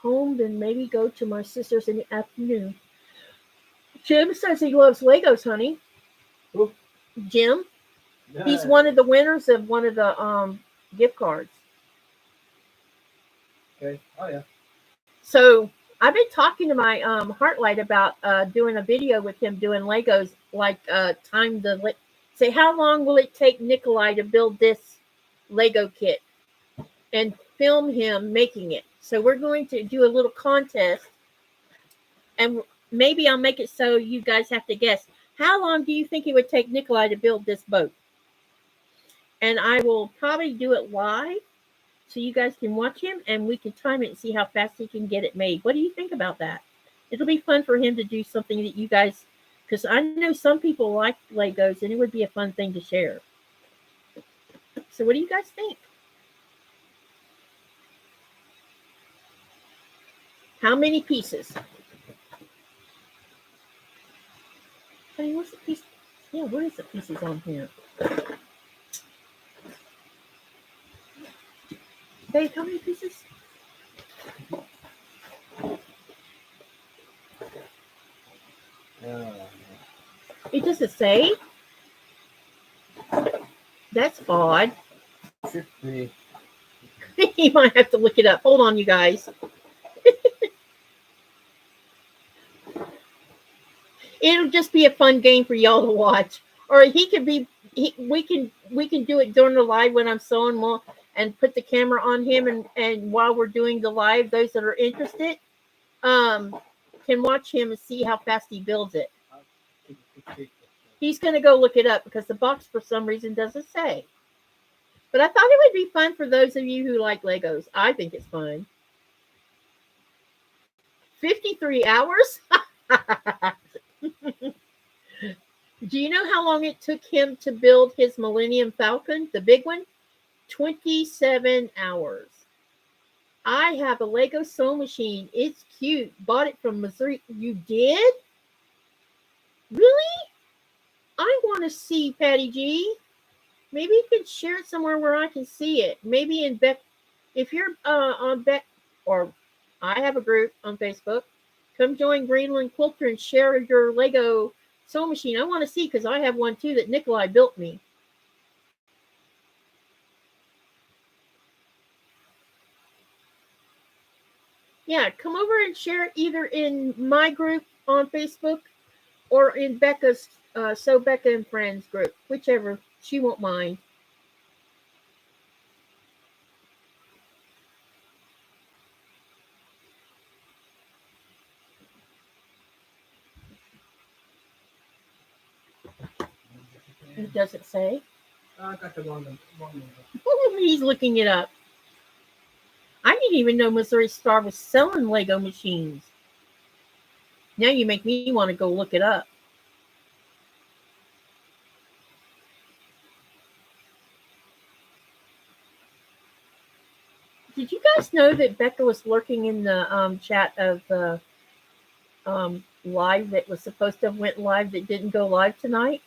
Home, then maybe go to my sister's in the afternoon. Jim says he loves Legos, honey. Who? Jim. Yeah. He's one of the winners of one of the gift cards. Okay. Oh yeah. So I've been talking to my Heartlight about doing a video with him doing Legos, like say how long will it take Nikolai to build this Lego kit, and film him making it. So we're going to do a little contest, and maybe I'll make it so you guys have to guess how long do you think it would take Nikolai to build this boat. And I will probably do it live so you guys can watch him and we can time it and see how fast he can get it made. What do you think about that? It'll be fun for him to do something that you guys, because I know some people like Legos and it would be a fun thing to share. So what do you guys think? How many pieces? Honey, what's the piece? Yeah, what is the pieces on here? Babe, how many pieces? It doesn't say. That's odd. Should be. You might have to look it up. Hold on, you guys. It'll just be a fun game for y'all to watch. Or we can do it during the live when I'm sewing more and put the camera on him, and while we're doing the live, those that are interested can watch him and see how fast he builds it. He's going to go look it up because the box for some reason doesn't say. But I thought it would be fun for those of you who like Legos. I think it's fun. 53 hours? Do you know how long it took him to build his Millennium Falcon, the big one? 27 hours. I have a Lego sewing machine. It's cute. Bought it from Missouri. You did? Really? I want to see, Patty G. Maybe you could share it somewhere where I can see it. Maybe in Beck. If you're on Beck, or I have a group on Facebook, come join Greenland Quilter and share your Lego sewing machine. I want to see because I have one too that Nikolai built me. Yeah, come over and share it either in my group on Facebook or in Becca's So Becca and Friends group, whichever. She won't mind. It doesn't say. I got the wrong number. He's looking it up. I didn't even know Missouri Star was selling Lego machines. Now you make me want to go look it up. Did you guys know that Becca was lurking in the chat of the live that was supposed to have went live that didn't go live tonight?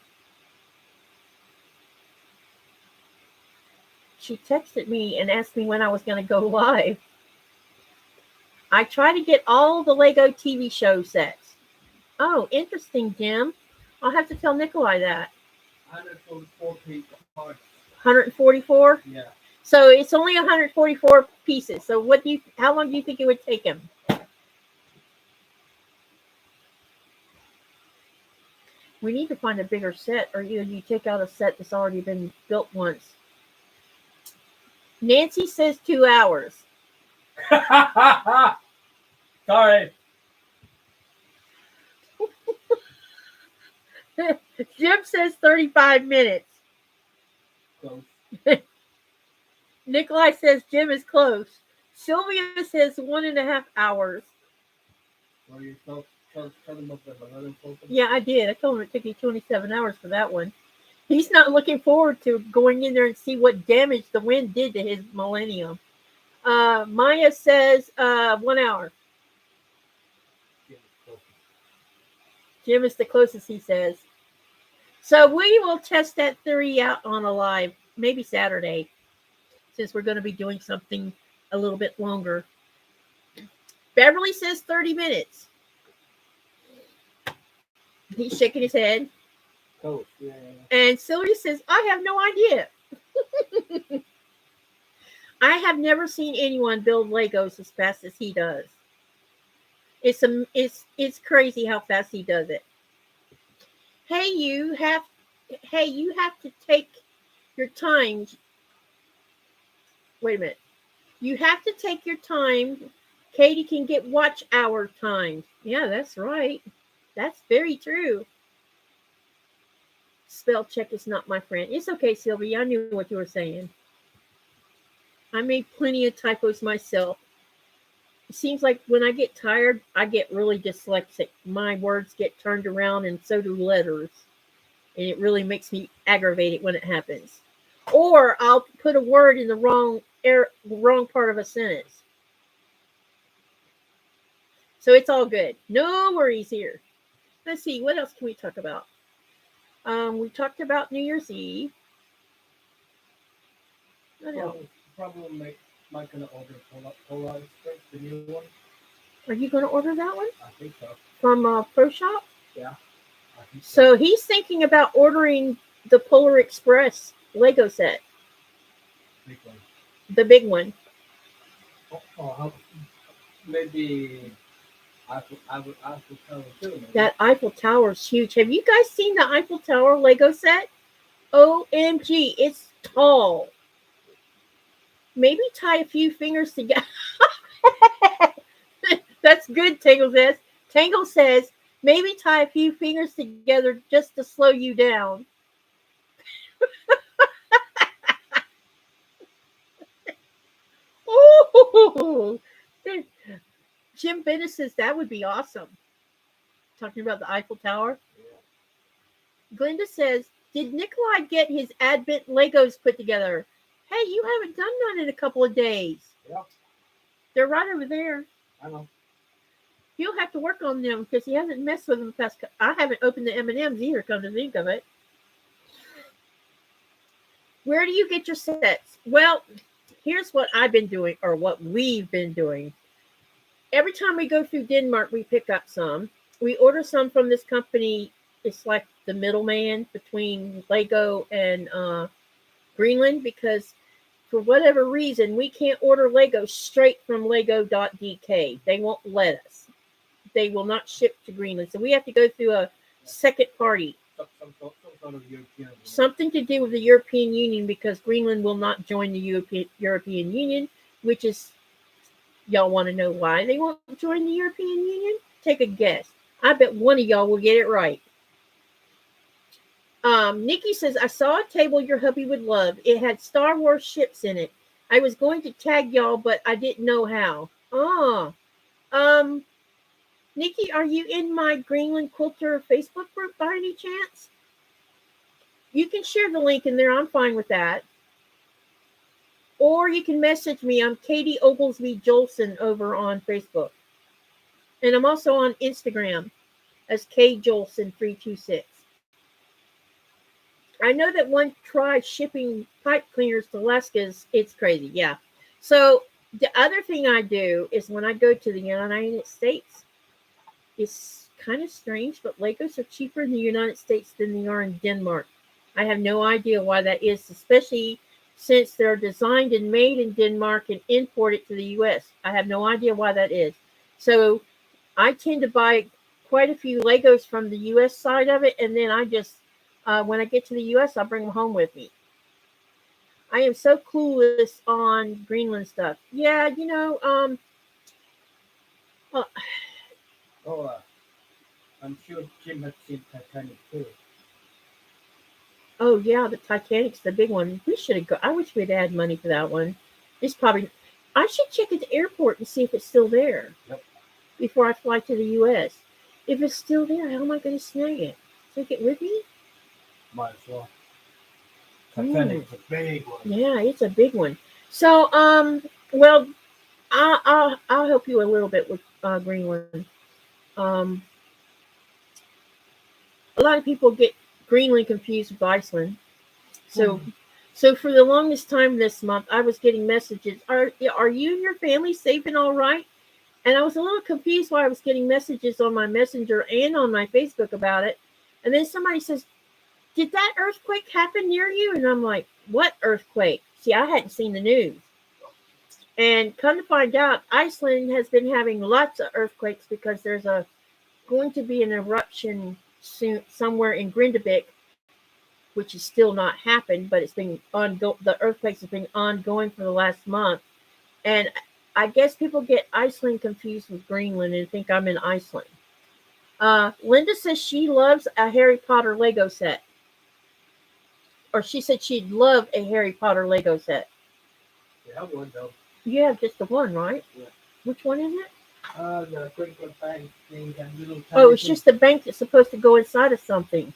She texted me and asked me when I was going to go live. I try to get all the Lego TV show sets. Oh, interesting, Jim. I'll have to tell Nikolai that. 144 people. 144? Yeah. So it's only 144 pieces. So how long do you think it would take him? We need to find a bigger set, or either you take out a set that's already been built once. Nancy says 2 hours. Sorry. Jim says 35 minutes. Close. Nikolai says Jim is close. Sylvia says 1.5 hours. Well, you're close tell them about the Millennium Falcon? Yeah, I did. I told him it took you 27 hours for that one. He's not looking forward to going in there and see what damage the wind did to his Millennium. Maya says 1 hour. Jim is the closest, he says. So we will test that theory out on a live, maybe Saturday, since we're going to be doing something a little bit longer. Beverly says 30 minutes. He's shaking his head. Oh, yeah. And Sylvia says, I have no idea. I have never seen anyone build Legos as fast as he does. It's crazy how fast he does it. Hey, you have to take your time. Wait a minute. You have to take your time. Katie can get watch hour time. Yeah, that's right. That's very true. Spell check is not my friend. It's okay, Sylvia. I knew what you were saying. I made plenty of typos myself. It seems like when I get tired, I get really dyslexic. My words get turned around, and so do letters. And it really makes me aggravated when it happens. Or I'll put a word in the wrong part of a sentence. So it's all good. No worries here. Let's see. What else can we talk about? We talked about New Year's Eve. What else? Probably Mike gonna order Polar Express, the new one. Are you going to order that one? I think so. From Pro Shop? Yeah. So he's thinking about ordering the Polar Express Lego set. Big one. The big one. Maybe Eiffel Tower too. Maybe. That Eiffel Tower is huge. Have you guys seen the Eiffel Tower Lego set? OMG, it's tall. Maybe tie a few fingers together. That's good, Tangle says. Tangle says, maybe tie a few fingers together just to slow you down. Ooh. Jim Bennett says that would be awesome. Talking about the Eiffel Tower. Yeah. Glenda says, did Nikolai get his Advent Legos put together? Hey, you haven't done none in a couple of days. Yeah. They're right over there. I know. He'll have to work on them because he hasn't messed with them past. I haven't opened the M&Ms either, come to think of it. Where do you get your sets? Well, here's what I've been doing, or what we've been doing. Every time we go through Denmark, we pick up some. We order some from this company. It's like the middleman between Lego and Greenland, because for whatever reason, we can't order Lego straight from lego.dk. They won't let us. They will not ship to Greenland. So we have to go through a second party. Some sort of European. Something to do with the European Union, because Greenland will not join the European Union, which is, y'all want to know why they won't join the European Union? Take a guess. I bet one of y'all will get it right. Nikki says, I saw a table your hubby would love. It had Star Wars ships in it. I was going to tag y'all, but I didn't know how. Nikki, are you in my Greenland Quilter Facebook group by any chance? You can share the link in there. I'm fine with that. Or you can message me. I'm Katy Oglesby Joelsen over on Facebook. And I'm also on Instagram as KJoelsen326. I know that one tried shipping pipe cleaners to Alaska's. It's crazy. Yeah. So the other thing I do is when I go to the United States, it's kind of strange, but Legos are cheaper in the United States than they are in Denmark. I have no idea why that is, especially since they're designed and made in Denmark and imported to the U.S. I have no idea why that is. So I tend to buy quite a few Legos from the U.S. side of it, and then I just, when I get to the U.S., I'll bring them home with me. I am so clueless on Greenland stuff. Yeah, you know, I'm sure Jim has seen Titanic too. Oh yeah, the Titanic's the big one. We should have I wish we'd had money for that one. It's probably. I should check at the airport and see if it's still there. Yep. Before I fly to the U.S. If it's still there, how am I going to snag it? Take it with me? Might as well. It's a big one. Yeah, it's a big one. So, well, I'll help you a little bit with Greenland. Um, a lot of people get Greenland confused with Iceland. So, so for the longest time this month, I was getting messages. Are you and your family safe and all right? And I was a little confused why I was getting messages on my messenger and on my Facebook about it. And then somebody says, "Did that earthquake happen near you?" And I'm like, "What earthquake?" See, I hadn't seen the news. And come to find out, Iceland has been having lots of earthquakes because there's going to be an eruption soon somewhere in Grindavik, which has still not happened, but it's been the earthquakes have been ongoing for the last month. And I guess people get Iceland confused with Greenland and think I'm in Iceland. Linda says she loves a Harry Potter Lego set. Or she said she'd love a Harry Potter Lego set. Yeah, I would though. You have just the one, right? Yeah. Which one is it? The crinkle bank thing and little. Oh, it's just the bank that's supposed to go inside of something.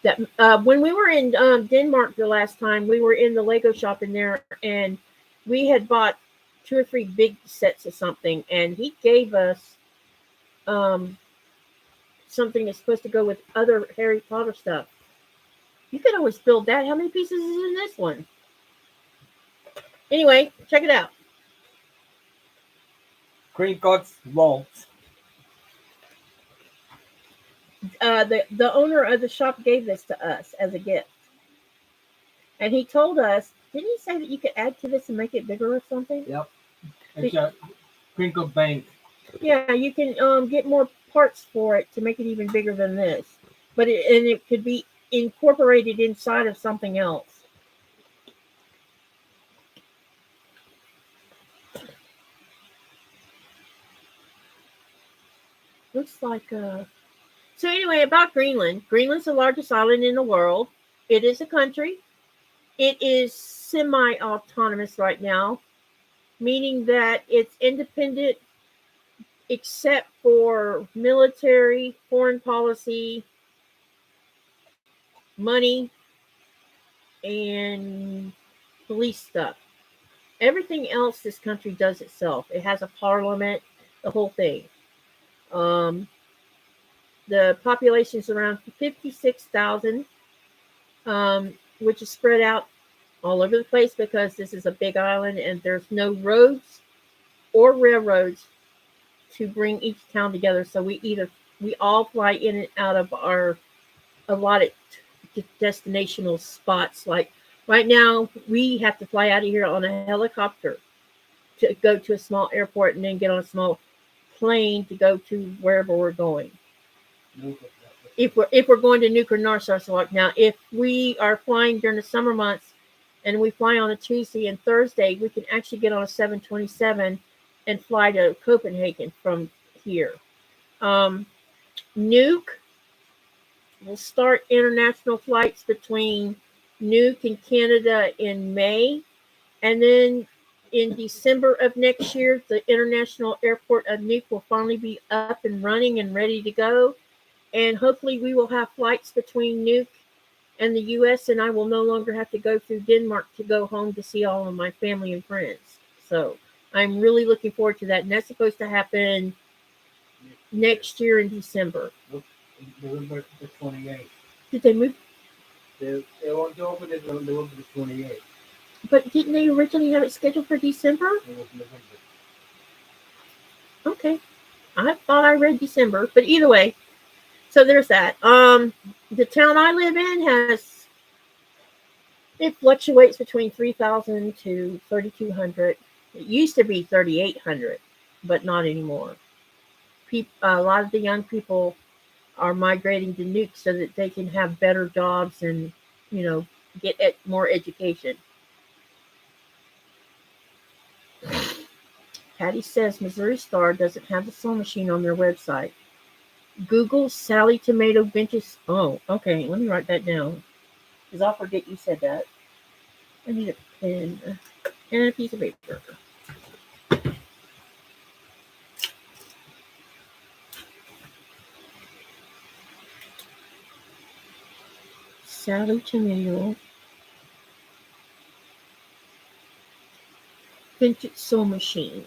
That when we were in Denmark the last time, we were in the Lego shop in there, and we had bought 2 or 3 big sets of something, and he gave us something that's supposed to go with other Harry Potter stuff. You could always build that. How many pieces is in this one? Anyway, check it out. Qaqortoq vault. The owner of the shop gave this to us as a gift. And he told us, didn't he say that you could add to this and make it bigger or something? Yep. It's a crinkle bank. Yeah, you can get more parts for it to make it even bigger than this. But it could be incorporated inside of something else. Looks like So anyway, about Greenland. Greenland's the largest island in the world. It is a country. It is semi-autonomous right now, meaning that it's independent except for military, foreign policy, money, and police stuff. Everything else this country does itself. It has a parliament, the whole thing. The population is around 56,000, which is spread out all over the place because this is a big island and there's no roads or railroads to bring each town together. So we all fly in and out of our allotted destinational spots. Like right now, we have to fly out of here on a helicopter to go to a small airport and then get on a small plane to go to wherever we're going. If we're going to Nuuk or Narsarsuaq. Now, if we are flying during the summer months and we fly on a Tuesday and Thursday, we can actually get on a 727 and fly to Copenhagen from here. Nuuk will start international flights between Nuuk and Canada in May, and then in December of next year, the international airport of Nuuk will finally be up and running and ready to go. And hopefully we will have flights between Nuuk and the U.S., and I will no longer have to go through Denmark to go home to see all of my family and friends. So I'm really looking forward to that. And that's supposed to happen next year in December. November the 28th. Did they move? They won't open it on November the 28th. But didn't they originally have it scheduled for December? It was November. Okay. I thought I read December, but either way. So there's that. The town I live in it fluctuates between 3,000 to 3,200. It used to be 3,800, but not anymore. A lot of the young people are migrating to Nuuk so that they can have better jobs and, get more education. Patty says Missouri Star doesn't have the sewing machine on their website. Google Sally Tomato Benches. Oh, okay. Let me write that down because I'll forget you said that. I need a pen and a piece of paper. Sally Tomato. Vintage Sew Machine.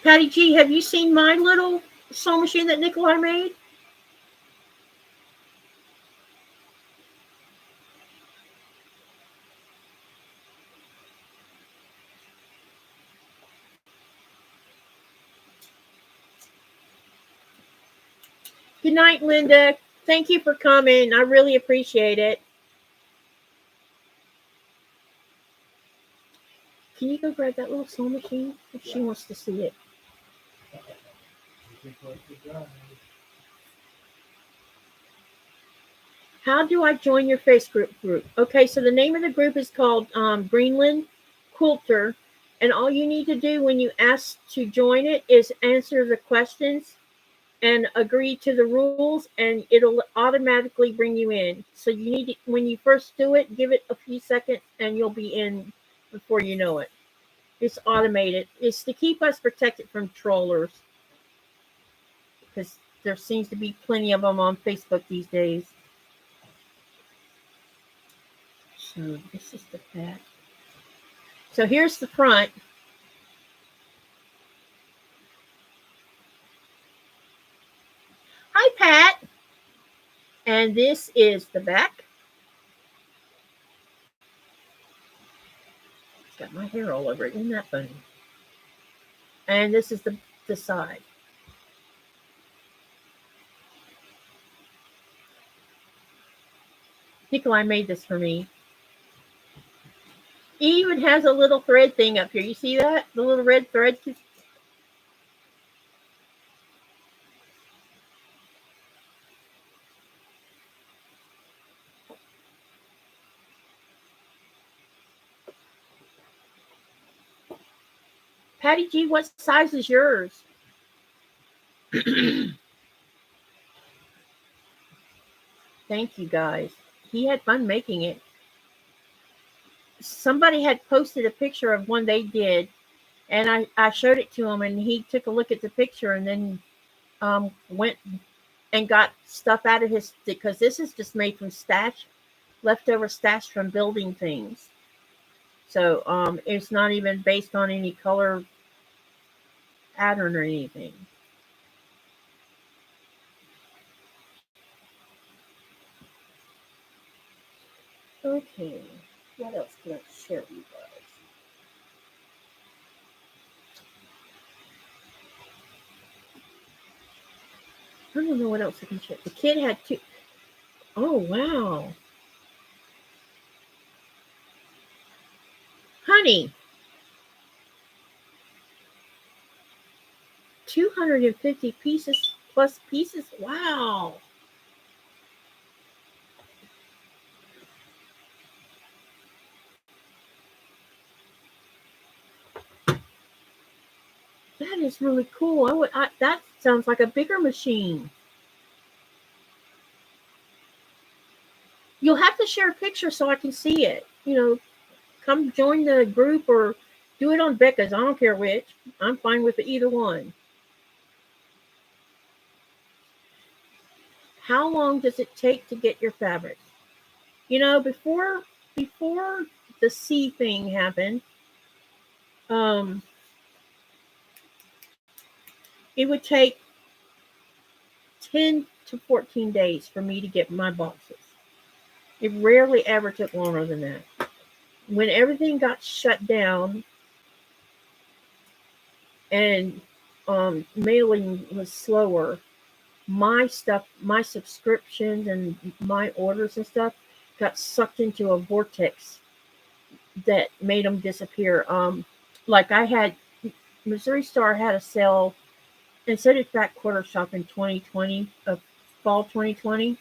Patty G, have you seen my little sew machine that Nikolai made? Good night, Linda. Thank you for coming. I really appreciate it. Can you go grab that little sew machine if she wants to see it? How do I join your Facebook group? Okay, so the name of the group is called Greenland Quilter, and all you need to do when you ask to join it is answer the questions and agree to the rules, and it'll automatically bring you in. So you need to, when you first do it, give it a few seconds, and you'll be in before you know it. It's automated. It's to keep us protected from trollers, because there seems to be plenty of them on Facebook these days. So this is the back. So here's the front. Hi, Pat. And this is the back. It's got my hair all over it. Isn't that funny? And this is the side. Nikolai made this for me. It even has a little thread thing up here. You see that? The little red thread. Patty G, what size is yours? Thank you, guys. He had fun making it. Somebody had posted a picture of one they did, and I showed it to him, and he took a look at the picture and then went and got stuff out of his, because this is just made from leftover stash from building things. So it's not even based on any color pattern or anything. Okay, what else can I share with you guys? I don't know what else I can share. The kid had two. Oh, wow. Honey, 250 pieces plus pieces. Wow. That is really cool. That sounds like a bigger machine. You'll have to share a picture so I can see it. Come join the group or do it on Becca's. I don't care which. I'm fine with either one. How long does it take to get your fabric? Before the C thing happened, it would take 10 to 14 days for me to get my boxes. It rarely ever took longer than that. When everything got shut down and mailing was slower, my subscriptions and my orders and stuff got sucked into a vortex that made them disappear. Like I had, Missouri Star had a sale, and so did Qaqortoq in 2020, fall 2020.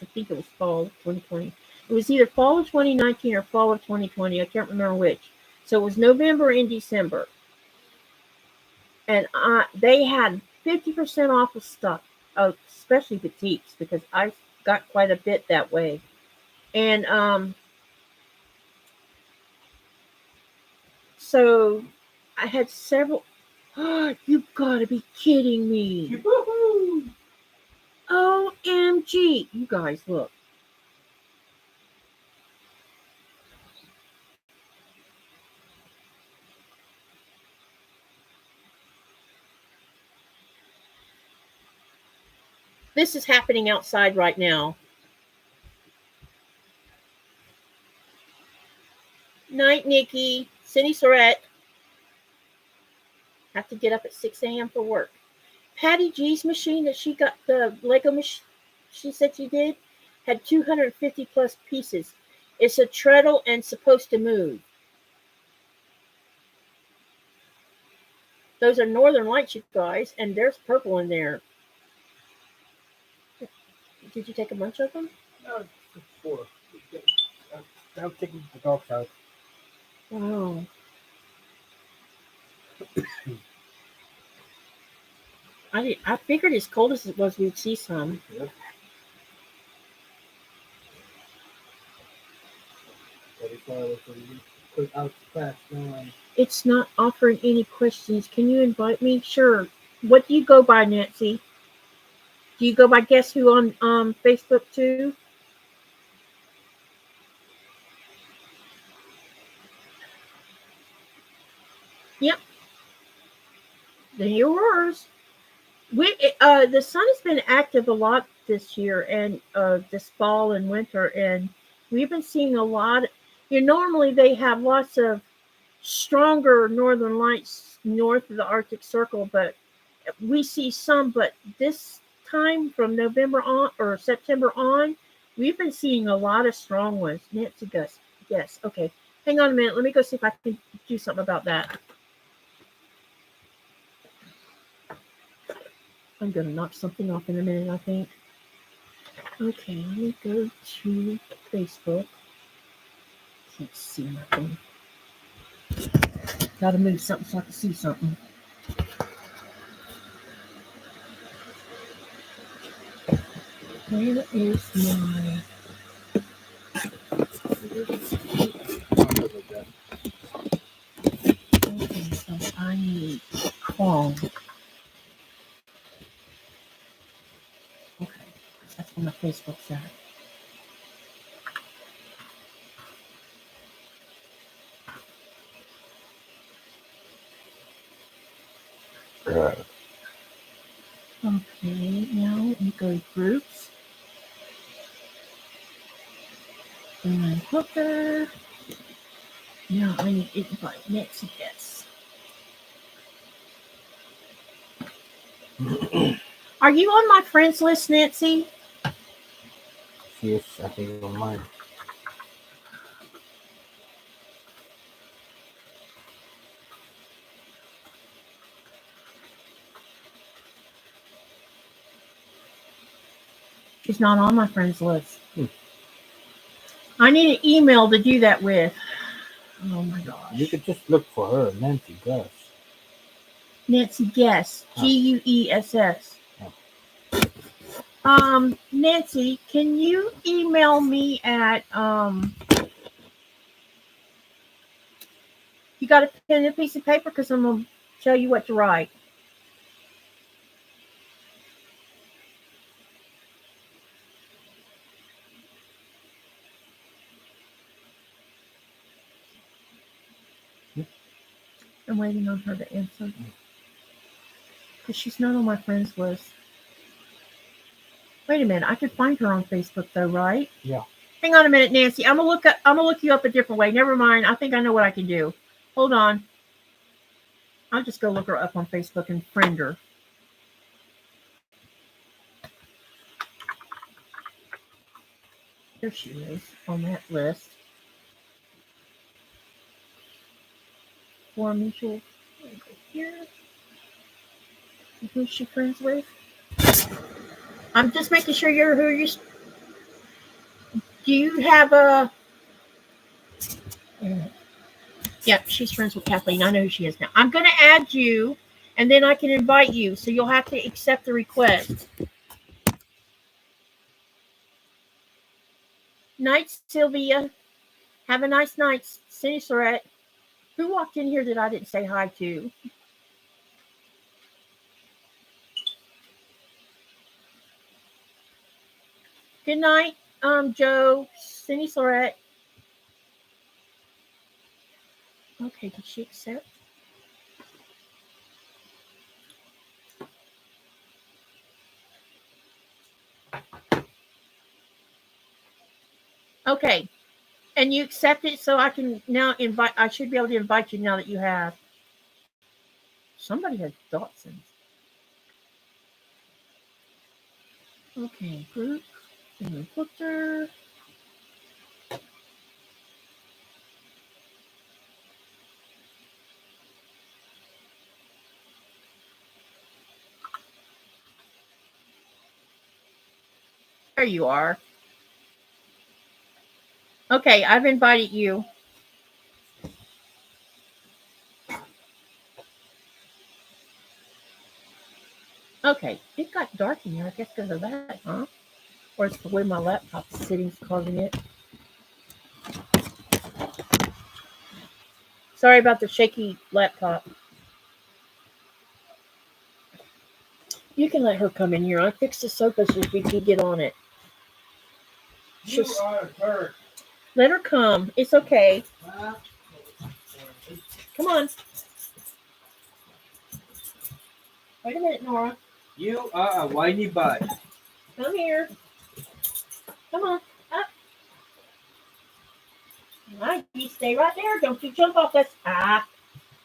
I think it was fall of 2020. It was either fall of 2019 or fall of 2020. I can't remember which. So it was November and December. And they had 50% off of stuff, especially boutiques, because I got quite a bit that way. And so I had several. Oh, you've got to be kidding me. OMG. You guys, look. This is happening outside right now. Night, Nikki. Cindy Surratt. Have to get up at 6 a.m. for work. Patty G's machine that she got, the Lego machine she said she did, had 250 plus pieces. It's a treadle and supposed to move. Those are Northern Lights, you guys, and there's purple in there. Did you take a bunch of them? No, just 4. I'm taking the dogs out. Wow. I figured as cold as it was, we'd see some. Yep. It's not offering any questions. Can you invite me? Sure. What do you go by, Nancy? Do you go by Guess Who on Facebook too? Yep. Then yours. The sun has been active a lot this year and this fall and winter, and we've been seeing a lot. Normally they have lots of stronger northern lights north of the Arctic Circle, but we see some. But this time from November on or September on, we've been seeing a lot of strong ones. Nancy Gus, yes, okay. Hang on a minute. Let me go see if I can do something about that. I'm going to knock something off in a minute, I think. Okay, let me go to Facebook. Can't see nothing. Got to move something so I can see something. Where is my... Okay, so I need Chrome. Okay, that's on my Facebook side. Okay, now let me go to groups. Greenland Quilter. Now I need to invite Nancy Guess. Are you on my friends list, Nancy? Yes, I think on mine. She's not on my friends list. I need an email to do that with. Oh my gosh. You could just look for her, Nancy Guess. Nancy Guess. Guess. Oh. Nancy, can you email me at you got a pen and a piece of paper? Because I'm gonna tell you what to write. I'm waiting on her to answer. Because she's not on my friends list. Wait a minute, I could find her on Facebook though, right? Yeah. Hang on a minute, Nancy. I'm gonna look you up a different way. Never mind. I think I know what I can do. Hold on. I'll just go look her up on Facebook and friend her. There she is on that list. For mutual. Go here. Who's she friends with? I'm just making sure you're who you. Do you have a? Yeah, she's friends with Kathleen. I know who she is now. I'm going to add you, and then I can invite you. So you'll have to accept the request. Night, Sylvia. Have a nice night, Cindy Surratt. Who walked in here that I didn't say hi to? Good night, Joe, Cindy Sorette. Okay, did she accept? Okay. And you accept it, so I can now invite. I should be able to invite you now that you have. Somebody has Joelsen. Okay, group. Quilter. There you are. Okay, I've invited you. Okay, it got dark in here, I guess because of that, huh? Or it's the way my laptop's sitting causing it. Sorry about the shaky laptop. You can let her come in here. I fixed the sofa so she can get on it. Let her come. It's okay. Come on. Wait a minute, Nora. You are a whiny butt. Come here. Come on. Up. All right, you stay right there. Don't you jump off this.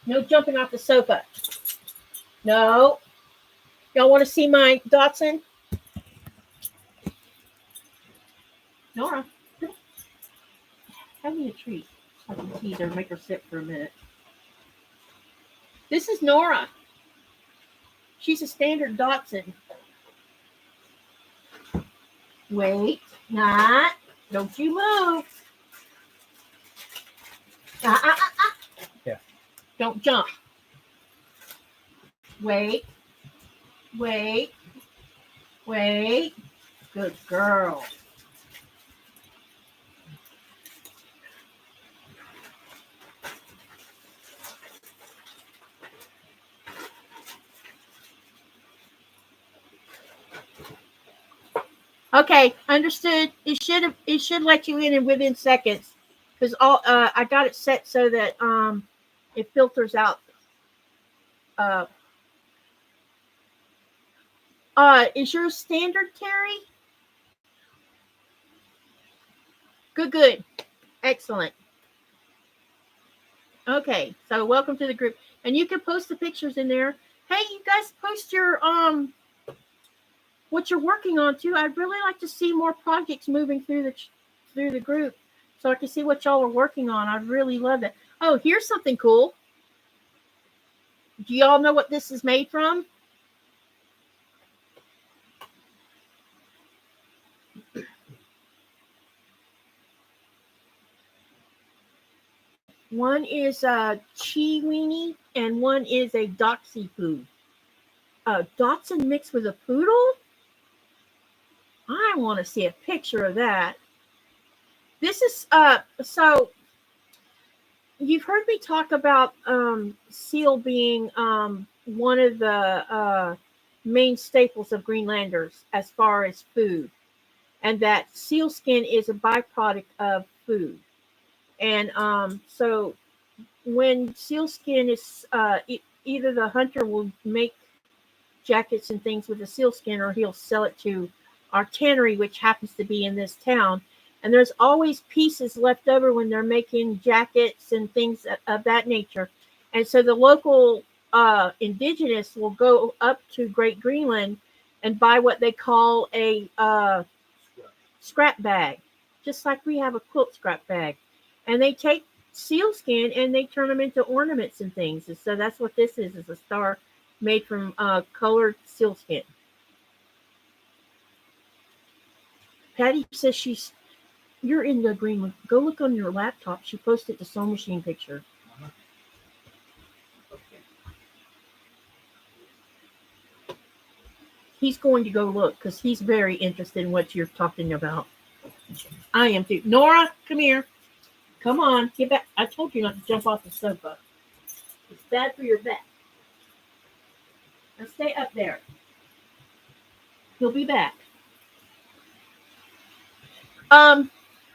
No jumping off the sofa. No. Y'all want to see my Dotson? Nora. Have me a treat. I can tease her, make her sit for a minute. This is Nora. She's a standard Dotson. Wait. Not. Don't you move. Yeah. Don't jump. Wait. Wait. Wait. Good girl. Okay, understood. It should let you in within seconds, because I got it set so that it filters out. Is yours standard, Terry? Good, excellent. Okay, so welcome to the group, and you can post the pictures in there. Hey, you guys post your what you're working on too. I'd really like to see more projects moving through the group, so I can see what y'all are working on. I really love it. Oh, here's something cool. Do y'all know what this is made from? One is a chi weenie and one is a doxy poo. Dotson mixed with a poodle? I want to see a picture of that. This is so you've heard me talk about seal being one of the main staples of Greenlanders as far as food, and that seal skin is a byproduct of food. And so when seal skin is either the hunter will make jackets and things with the seal skin, or he'll sell it to our tannery, which happens to be in this town. And there's always pieces left over when they're making jackets and things of that nature. And so the local indigenous will go up to Great Greenland and buy what they call a scrap bag, just like we have a quilt scrap bag. And they take seal skin and they turn them into ornaments and things. And so that's what this is a star made from colored seal skin. Patty says you're in the Greenland. Go look on your laptop. She posted the sewing machine picture. He's going to go look because he's very interested in what you're talking about. I am too. Nora, come here. Come on, get back. I told you not to jump off the sofa. It's bad for your back. Now stay up there. He'll be back.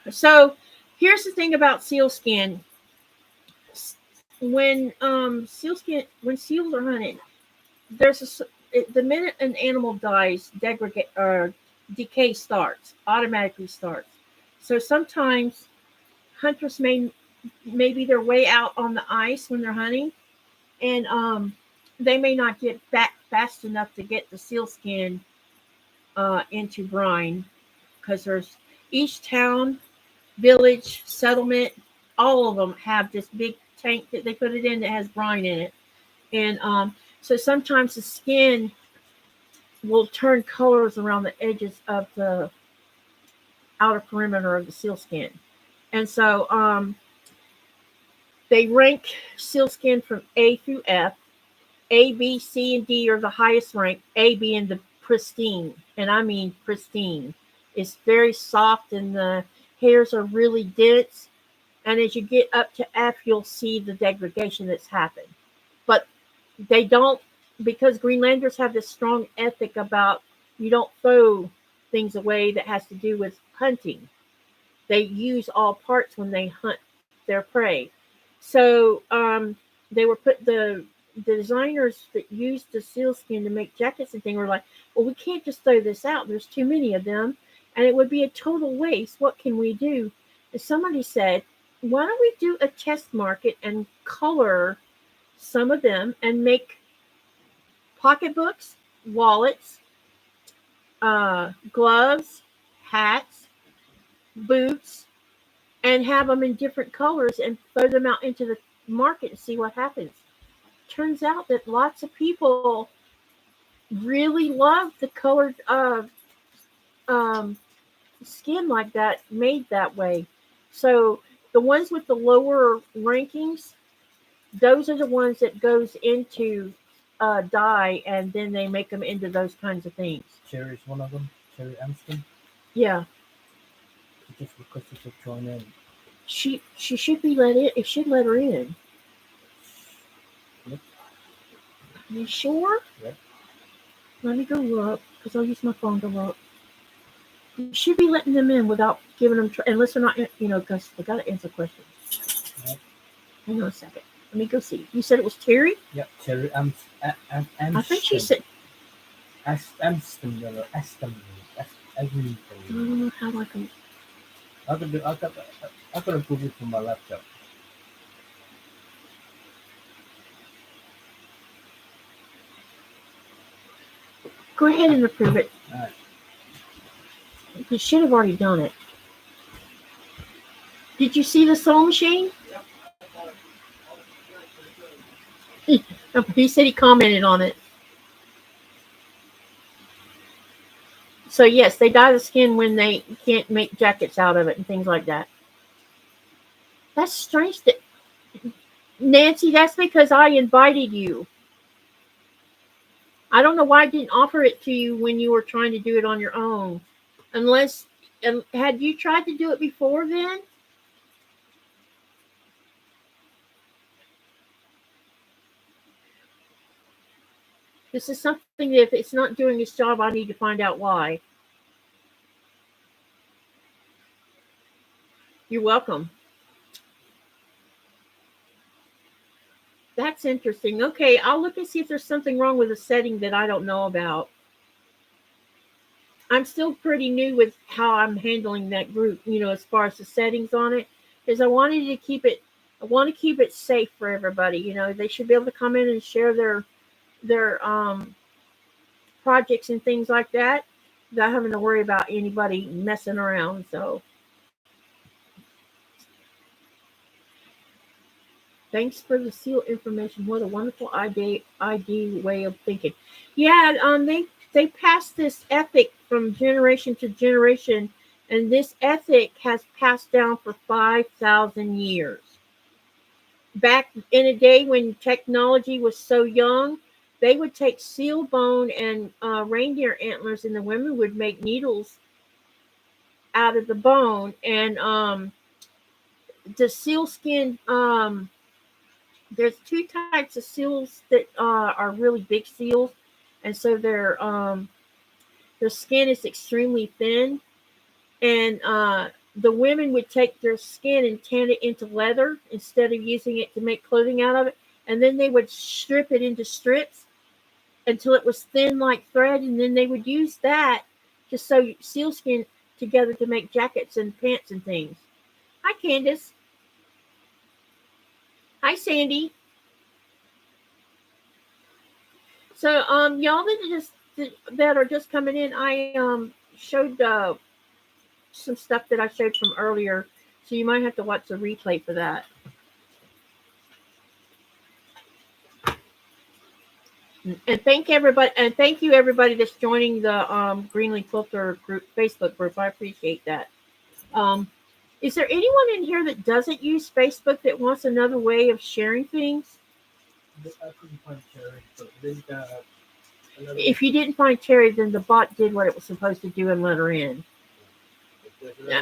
So here's the thing about seal skin. When when seals are hunted, the minute an animal dies, decay starts automatically starts. So sometimes hunters may be their way out on the ice when they're hunting, and they may not get back fast enough to get the seal skin into brine, because there's each town, village, settlement, all of them have this big tank that they put it in that has brine in it, and so sometimes the skin will turn colors around the edges of the outer perimeter of the seal skin, and so they rank sealskin from A through F. A, B, C, and D are the highest rank. A being the pristine, and I mean pristine. It's very soft, and the hairs are really dense. And as you get up to F, you'll see the degradation that's happened. But they don't, because Greenlanders have this strong ethic about you don't throw things away that has to do with hunting. They use all parts when they hunt their prey. So they were put the designers that used the sealskin to make jackets and things were like, well, we can't just throw this out. There's too many of them, and it would be a total waste. What can we do? And somebody said, why don't we do a test market and color some of them and make pocketbooks, wallets, gloves, hats, boots, and have them in different colors and throw them out into the market and see what happens. Turns out that lots of people really love the colored skin like that, made that way. So the ones with the lower rankings, those are the ones that goes into dye, and then they make them into those kinds of things. Cherry's one of them. Cherry Amston. Yeah. She just requested to join in. She should be let in. It should let her in. Yep. You sure? Yep. Let me go look, because I'll use my phone to look. You should be letting them in without giving them, unless they're not, because they got to answer questions. Yep. Hang on a second. Let me go see. You said it was Terry? Yep, Cherry Amston. I think she said. Amston, Aston, everything. I don't know how I can. I gotta Google it from my laptop. Go ahead and approve it. All right. You should have already done it. Did you see the sewing machine? He said he commented on it. So yes, they dye the skin when they can't make jackets out of it and things like that. That's strange. Nancy, that's because I invited you. I don't know why I didn't offer it to you when you were trying to do it on your own. Unless, had you tried to do it before then? This is something that if it's not doing its job, I need to find out why. You're welcome. That's interesting. Okay, I'll look and see if there's something wrong with the setting that I don't know about. I'm still pretty new with how I'm handling that group, as far as the settings on it, because I want to keep it safe for everybody. They should be able to come in and share their projects and things like that without having to worry about anybody messing around. So thanks for the seal information. What a wonderful idea way of thinking. Yeah, they passed this ethic from generation to generation, and this ethic has passed down for 5,000 years. Back in a day when technology was so young, they would take seal bone and reindeer antlers, and the women would make needles out of the bone. And the seal skin, there's two types of seals that are really big seals, and so their skin is extremely thin. And the women would take their skin and tan it into leather instead of using it to make clothing out of it. And then they would strip it into strips until it was thin like thread. And then they would use that to sew sealskin together to make jackets and pants and things. Hi, Candace. Hi, Sandy. So, y'all that are just coming in, I showed some stuff that I showed from earlier, so you might have to watch the replay for that. And thank you everybody that's joining the Greenland Quilter group Facebook group. I appreciate that. Is there anyone in here that doesn't use Facebook that wants another way of sharing things? I couldn't find Cherry, but then If you didn't find Cherry, then the bot did what it was supposed to do and let her in.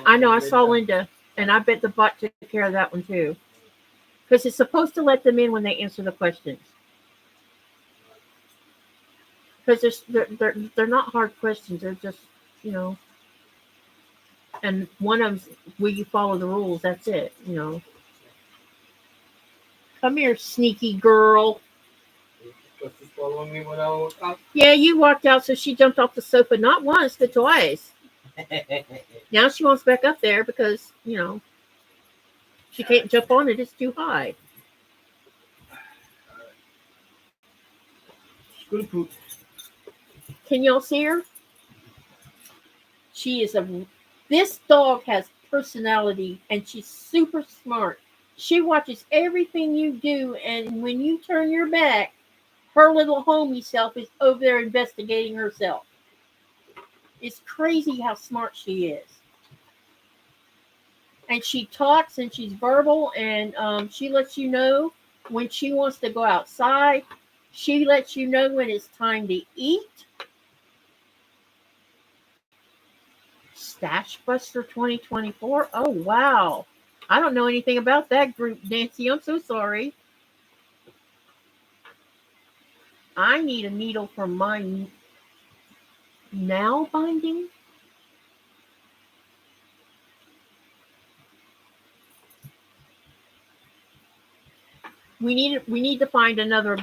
I know, I saw Linda, and I bet the bot took care of that one too. Because it's supposed to let them in when they answer the questions. Because they're not hard questions. They're just, and one of them's, will you follow the rules? That's it, Come here, sneaky girl. She's following me when I walk out. Yeah, you walked out, so she jumped off the sofa not once, but twice. Now she wants back up there because, she can't jump on it. It's too high. Can y'all see her? This dog has personality and she's super smart. She watches everything you do, and when you turn your back, her little homie self is over there investigating herself. It's crazy how smart she is. And she talks and she's verbal, and she lets you know when she wants to go outside. She lets you know when it's time to eat. Stash Buster 2024. Oh, wow. I don't know anything about that group, Nancy. I'm so sorry. I need a needle for my now binding. We need to find another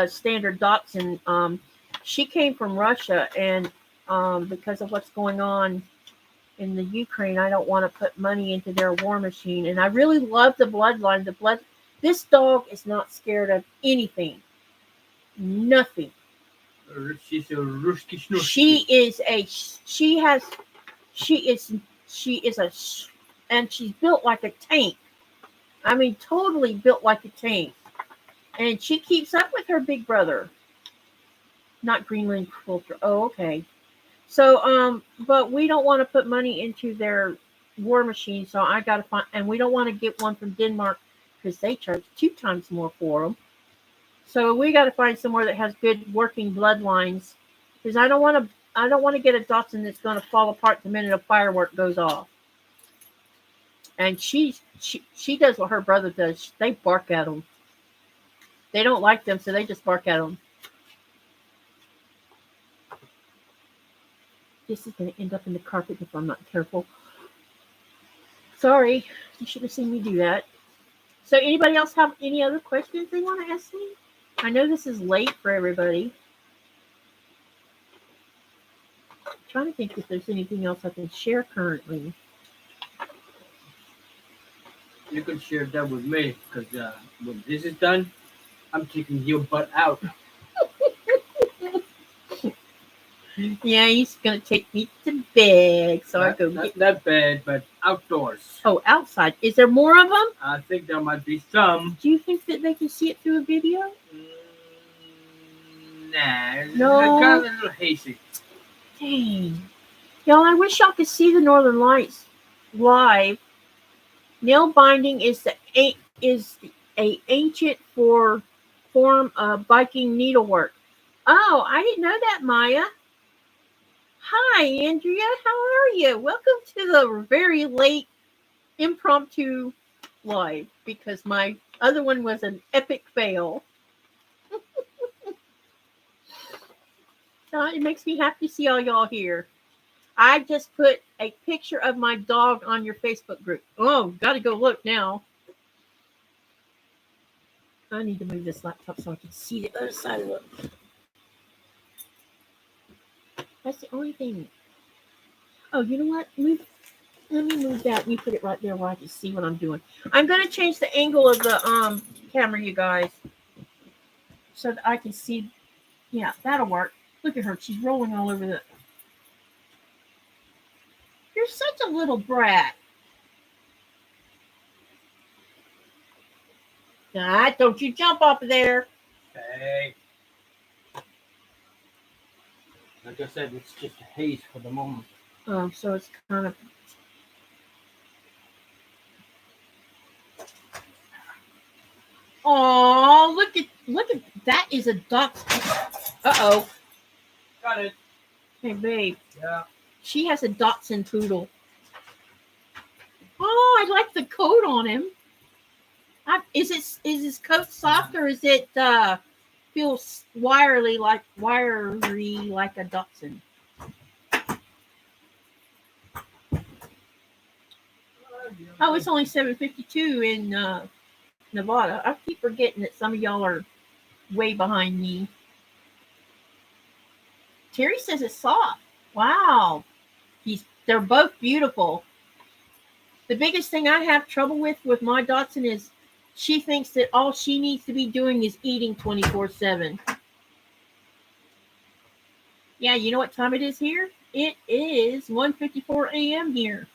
standard Dotson. She came from Russia, and because of what's going on in the Ukraine, I don't want to put money into their war machine. And I really love the bloodline. This dog is not scared of anything. Nothing. She's a Ruski Snuski. And she's built like a tank. I mean, totally built like a tank. And she keeps up with her big brother. Not Greenland Quilter. Oh, okay. So, but we don't want to put money into their war machine, so I got to find, and we don't want to get one from Denmark because they charge 2 times more for them. So we got to find somewhere that has good working bloodlines, because I don't want to get a Dotson that's going to fall apart the minute a firework goes off. And she does what her brother does. They bark at them. They don't like them, so they just bark at them. This is going to end up in the carpet if I'm not careful. Sorry, you should have seen me do that. So anybody else have any other questions they want to ask me? I know this is late for everybody. I'm trying to think if there's anything else I can share currently. You can share that with me, because when this is done, I'm taking your butt out. Yeah, he's going to take me to bed. So I go get that bed, but outdoors. Oh, outside. Is there more of them? I think there might be some. Do you think that they can see it through a video? Nah. No. It's kind of a little hazy. Dang. Y'all, I wish y'all could see the Northern Lights live. Nail binding is a ancient form of Viking needlework. Oh, I didn't know that, Maya. Hi, Andrea. How are you? Welcome to the very late impromptu live, because my other one was an epic fail. It makes me happy to see all y'all here. I just put a picture of my dog on your Facebook group. Oh, gotta go look now. I need to move this laptop so I can see the other side of it. That's the only thing. Oh, you know what? Let me move that and you put it right there where I can see what I'm doing. I'm going to change the angle of the camera, you guys, so that I can see. Yeah, that'll work. Look at her. She's rolling all over the... You're such a little brat. Ah, don't you jump up there. Hey. Like I said, it's just a haze for the moment. Oh, so it's kind of... Oh, look at that is a duck. Uh-oh. Got it. Hey, babe. Yeah. She has a Dachshund poodle. Oh, I like the coat on him. Is his coat soft or is it feels wiry like a Dachshund? Oh, it's only 7:52 in Nevada. I keep forgetting that some of y'all are way behind me. Terry says it's soft. Wow. They're both beautiful. The biggest thing I have trouble with my Dachshund is she thinks that all she needs to be doing is eating 24/7. Yeah, you know what time it is here? It is 1:54 a.m. here.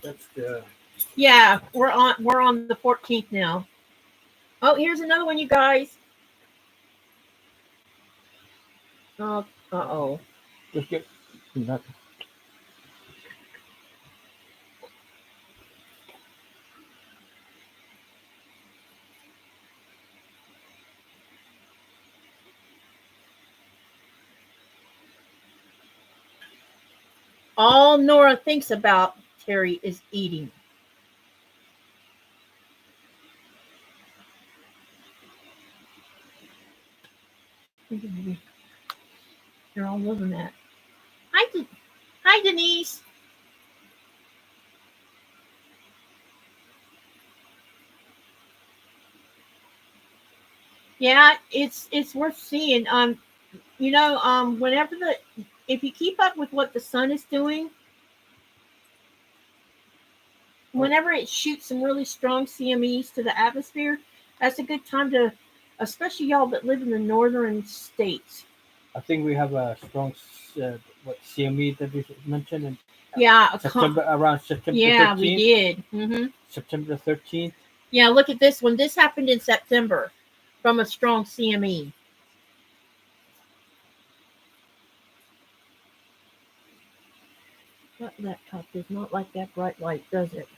That's the... Yeah, we're on the 14th now. Oh, here's another one, you guys. Uh-oh. Just get that. All Nora thinks about Terry is eating. They're all over that. Hi, Denise. Yeah, it's worth seeing. Whenever if you keep up with what the sun is doing, whenever it shoots some really strong CMEs to the atmosphere, that's a good time to, especially y'all that live in the northern states. I think we have a strong CME that we mentioned in around September 13th. Yeah, we did. Mm-hmm. September 13th. Yeah, look at this one. This happened in September from a strong CME. That laptop does not like that bright light, does it?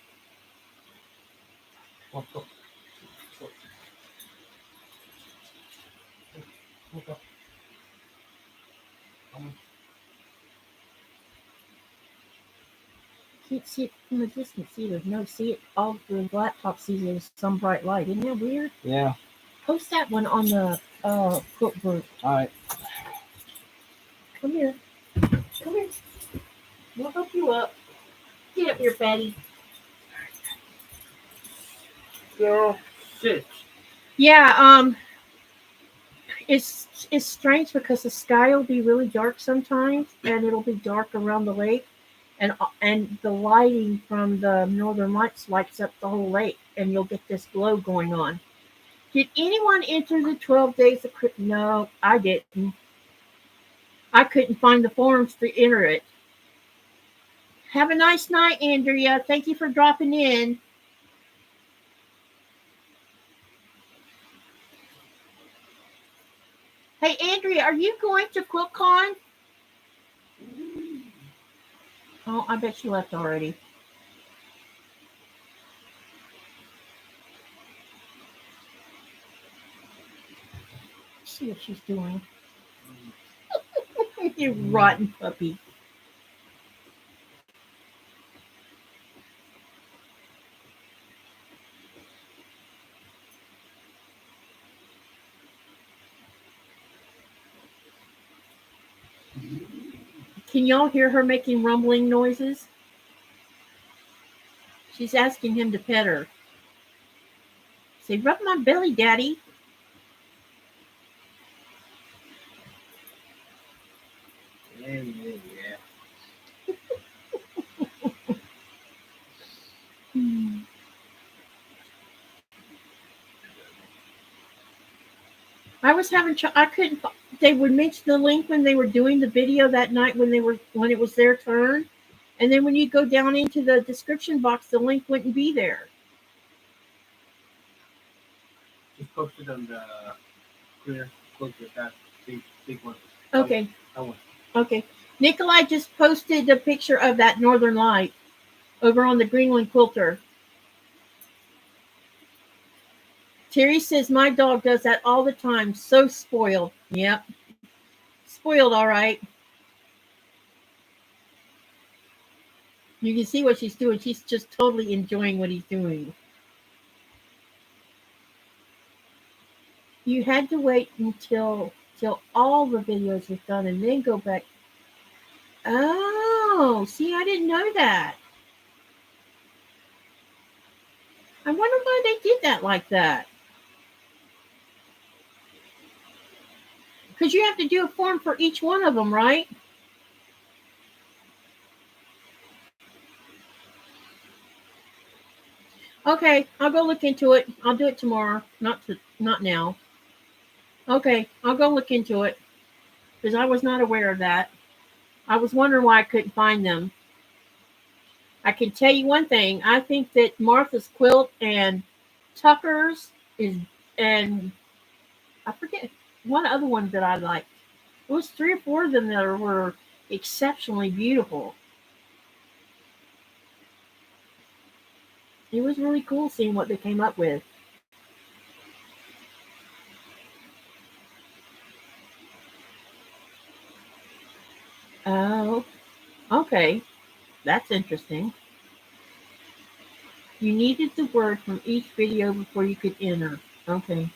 Can't see it from a distance either. No, see it. All the laptop sees it as some bright light. Isn't that weird? Yeah. Post that one on the Quilt group. All right. Come here. Come here. We'll help you up. Get up here, fatty. Girl, sit. Yeah, it's strange because the sky will be really dark sometimes, and it'll be dark around the lake, and the lighting from the northern lights lights up the whole lake, and you'll get this glow going on. Did anyone enter the 12 days of Christmas? No, I didn't. I couldn't find the forums to enter it. Have a nice night, Andrea. Thank you for dropping in. Hey, Andrea, are you going to QuiltCon? Oh, I bet she left already. Let's see what she's doing. You rotten puppy. Can y'all hear her making rumbling noises? She's asking him to pet her. Say, rub my belly, Daddy. Yeah. I was having I couldn't. They would mention the link when they were doing the video that night when it was their turn, and then when you go down into the description box, the link wouldn't be there. Just posted on the clear Quilter, that big one. Okay. That one. Okay. Nikolai just posted a picture of that Northern Light over on the Greenland Quilter. Terry says, my dog does that all the time. So spoiled. Yep. Spoiled, all right. You can see what she's doing. She's just totally enjoying what he's doing. You had to wait until all the videos were done and then go back. Oh, see, I didn't know that. I wonder why they did that like that. Because you have to do a form for each one of them, right? Okay, I'll go look into it. I'll do it tomorrow. Not now. Okay, I'll go look into it. Because I was not aware of that. I was wondering why I couldn't find them. I can tell you one thing. I think that Martha's Quilt and Tucker's and I forget one other one that I liked. It was 3 or 4 of them that were exceptionally beautiful. It was really cool seeing what they came up with. Oh, okay. That's interesting. You needed the word from each video before you could enter. Okay.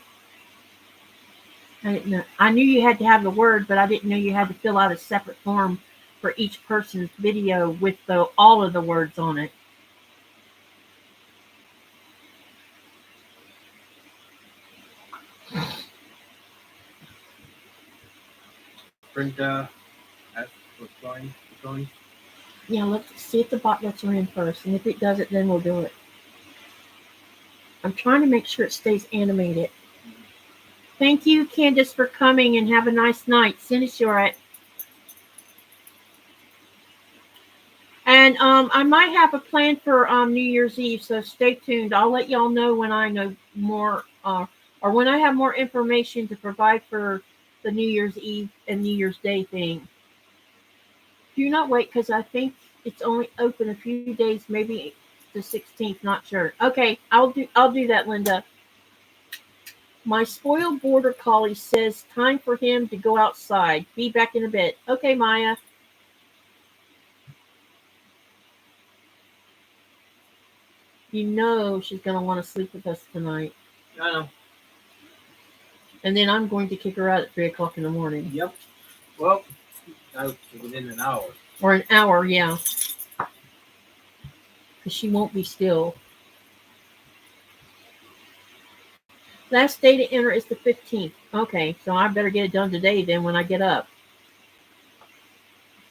I didn't know. I knew you had to have the word, but I didn't know you had to fill out a separate form for each person's video with all of the words on it. Brenda asked what's going. Yeah, let's see if the bot lets her in first, and if it does it, then we'll do it. I'm trying to make sure it stays animated. Thank you, Candace, for coming, and have a nice night. Sinishuret. And I might have a plan for New Year's Eve, so stay tuned. I'll let y'all know when I know more, or when I have more information to provide for the New Year's Eve and New Year's Day thing. Do not wait, because I think it's only open a few days, maybe the 16th, not sure. Okay, I'll do that, Linda. My spoiled border collie says time for him to go outside. Be back in a bit. Okay, Maya. You know she's going to want to sleep with us tonight. I know. And then I'm going to kick her out at 3 o'clock in the morning. Yep. Well, within an hour. Or an hour, yeah. Because she won't be still. Last day to enter is the 15th. Okay, so I better get it done today then when I get up.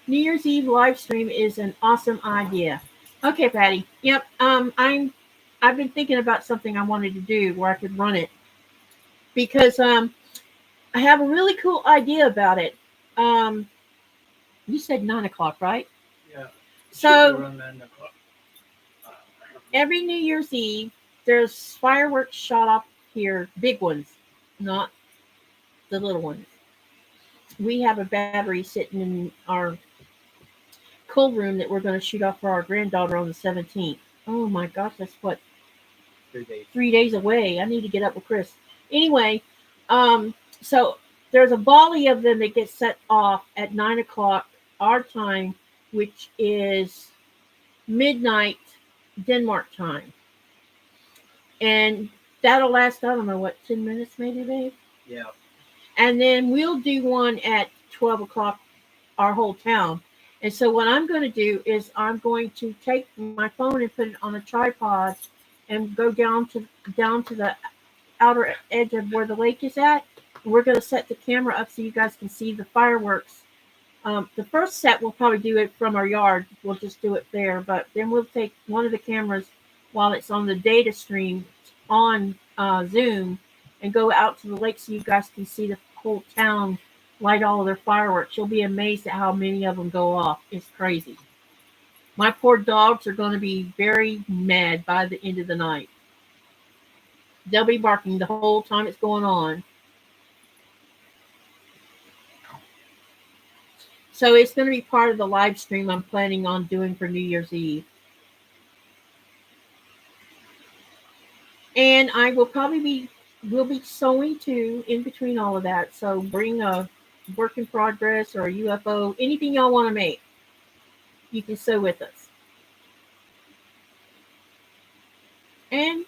New Year's Eve live stream is an awesome idea. Okay, Patty. Yep. I've been thinking about something I wanted to do where I could run it. Because I have a really cool idea about it. You said 9 o'clock, right? Yeah. So around 9 o'clock. Every New Year's Eve, there's fireworks shot off here, big ones, not the little ones. We have a battery sitting in our cool room that we're going to shoot off for our granddaughter on the 17th. Oh my gosh, that's what? 3 days. 3 days away. I need to get up with Chris. Anyway, so there's a volley of them that gets set off at 9 o'clock our time, which is midnight Denmark time. And that'll last, I don't know, what, 10 minutes maybe, babe? Yeah. And then we'll do one at 12 o'clock our whole town. And so what I'm going to do is I'm going to take my phone and put it on a tripod and go down to the outer edge of where the lake is at. We're going to set the camera up so you guys can see the fireworks. The first set we'll probably do it from our yard. We'll just do it there. But then we'll take one of the cameras while it's on the data stream on Zoom and go out to the lake so you guys can see the whole town light all of their fireworks. You'll be amazed at how many of them go off. It's crazy. My poor dogs are going to be very mad by the end of the night. They'll be barking the whole time it's going on. So it's going to be part of the live stream I'm planning on doing for New Year's Eve. And I will probably will be sewing too in between all of that. So bring a work in progress or a UFO, anything y'all want to make. You can sew with us. And,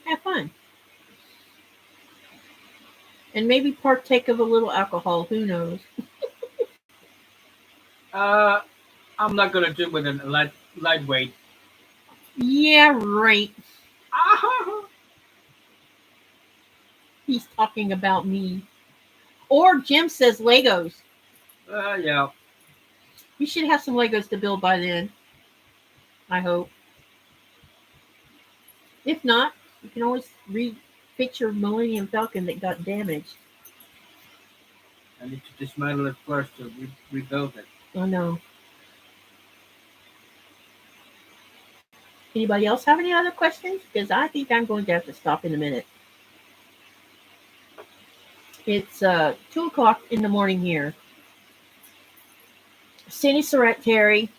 have fun. And maybe partake of a little alcohol. Who knows? I'm not gonna do it with a lightweight. Yeah, right. He's talking about me. Or Jim says Legos. Yeah. We should have some Legos to build by then. I hope. If not, you can always refix your Millennium Falcon that got damaged. I need to dismantle it first to rebuild it. I know. Anybody else have any other questions? Because I think I'm going to have to stop in a minute. It's 2 o'clock in the morning here. Cindy Surratt Terry,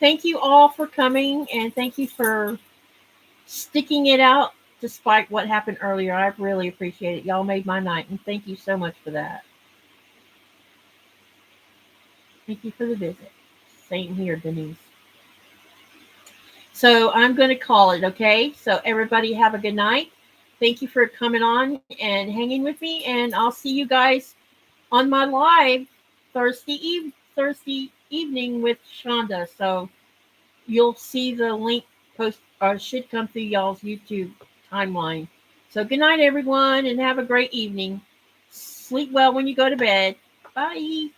thank you all for coming and thank you for sticking it out despite what happened earlier. I really appreciate it. Y'all made my night and thank you so much for that. Thank you for the visit. Same here, Denise. So I'm going to call it, okay? So everybody have a good night. Thank you for coming on and hanging with me. And I'll see you guys on my live Thursday evening with Shonda. So you'll see the link post or should come through y'all's YouTube timeline. So good night, everyone, and have a great evening. Sleep well when you go to bed. Bye.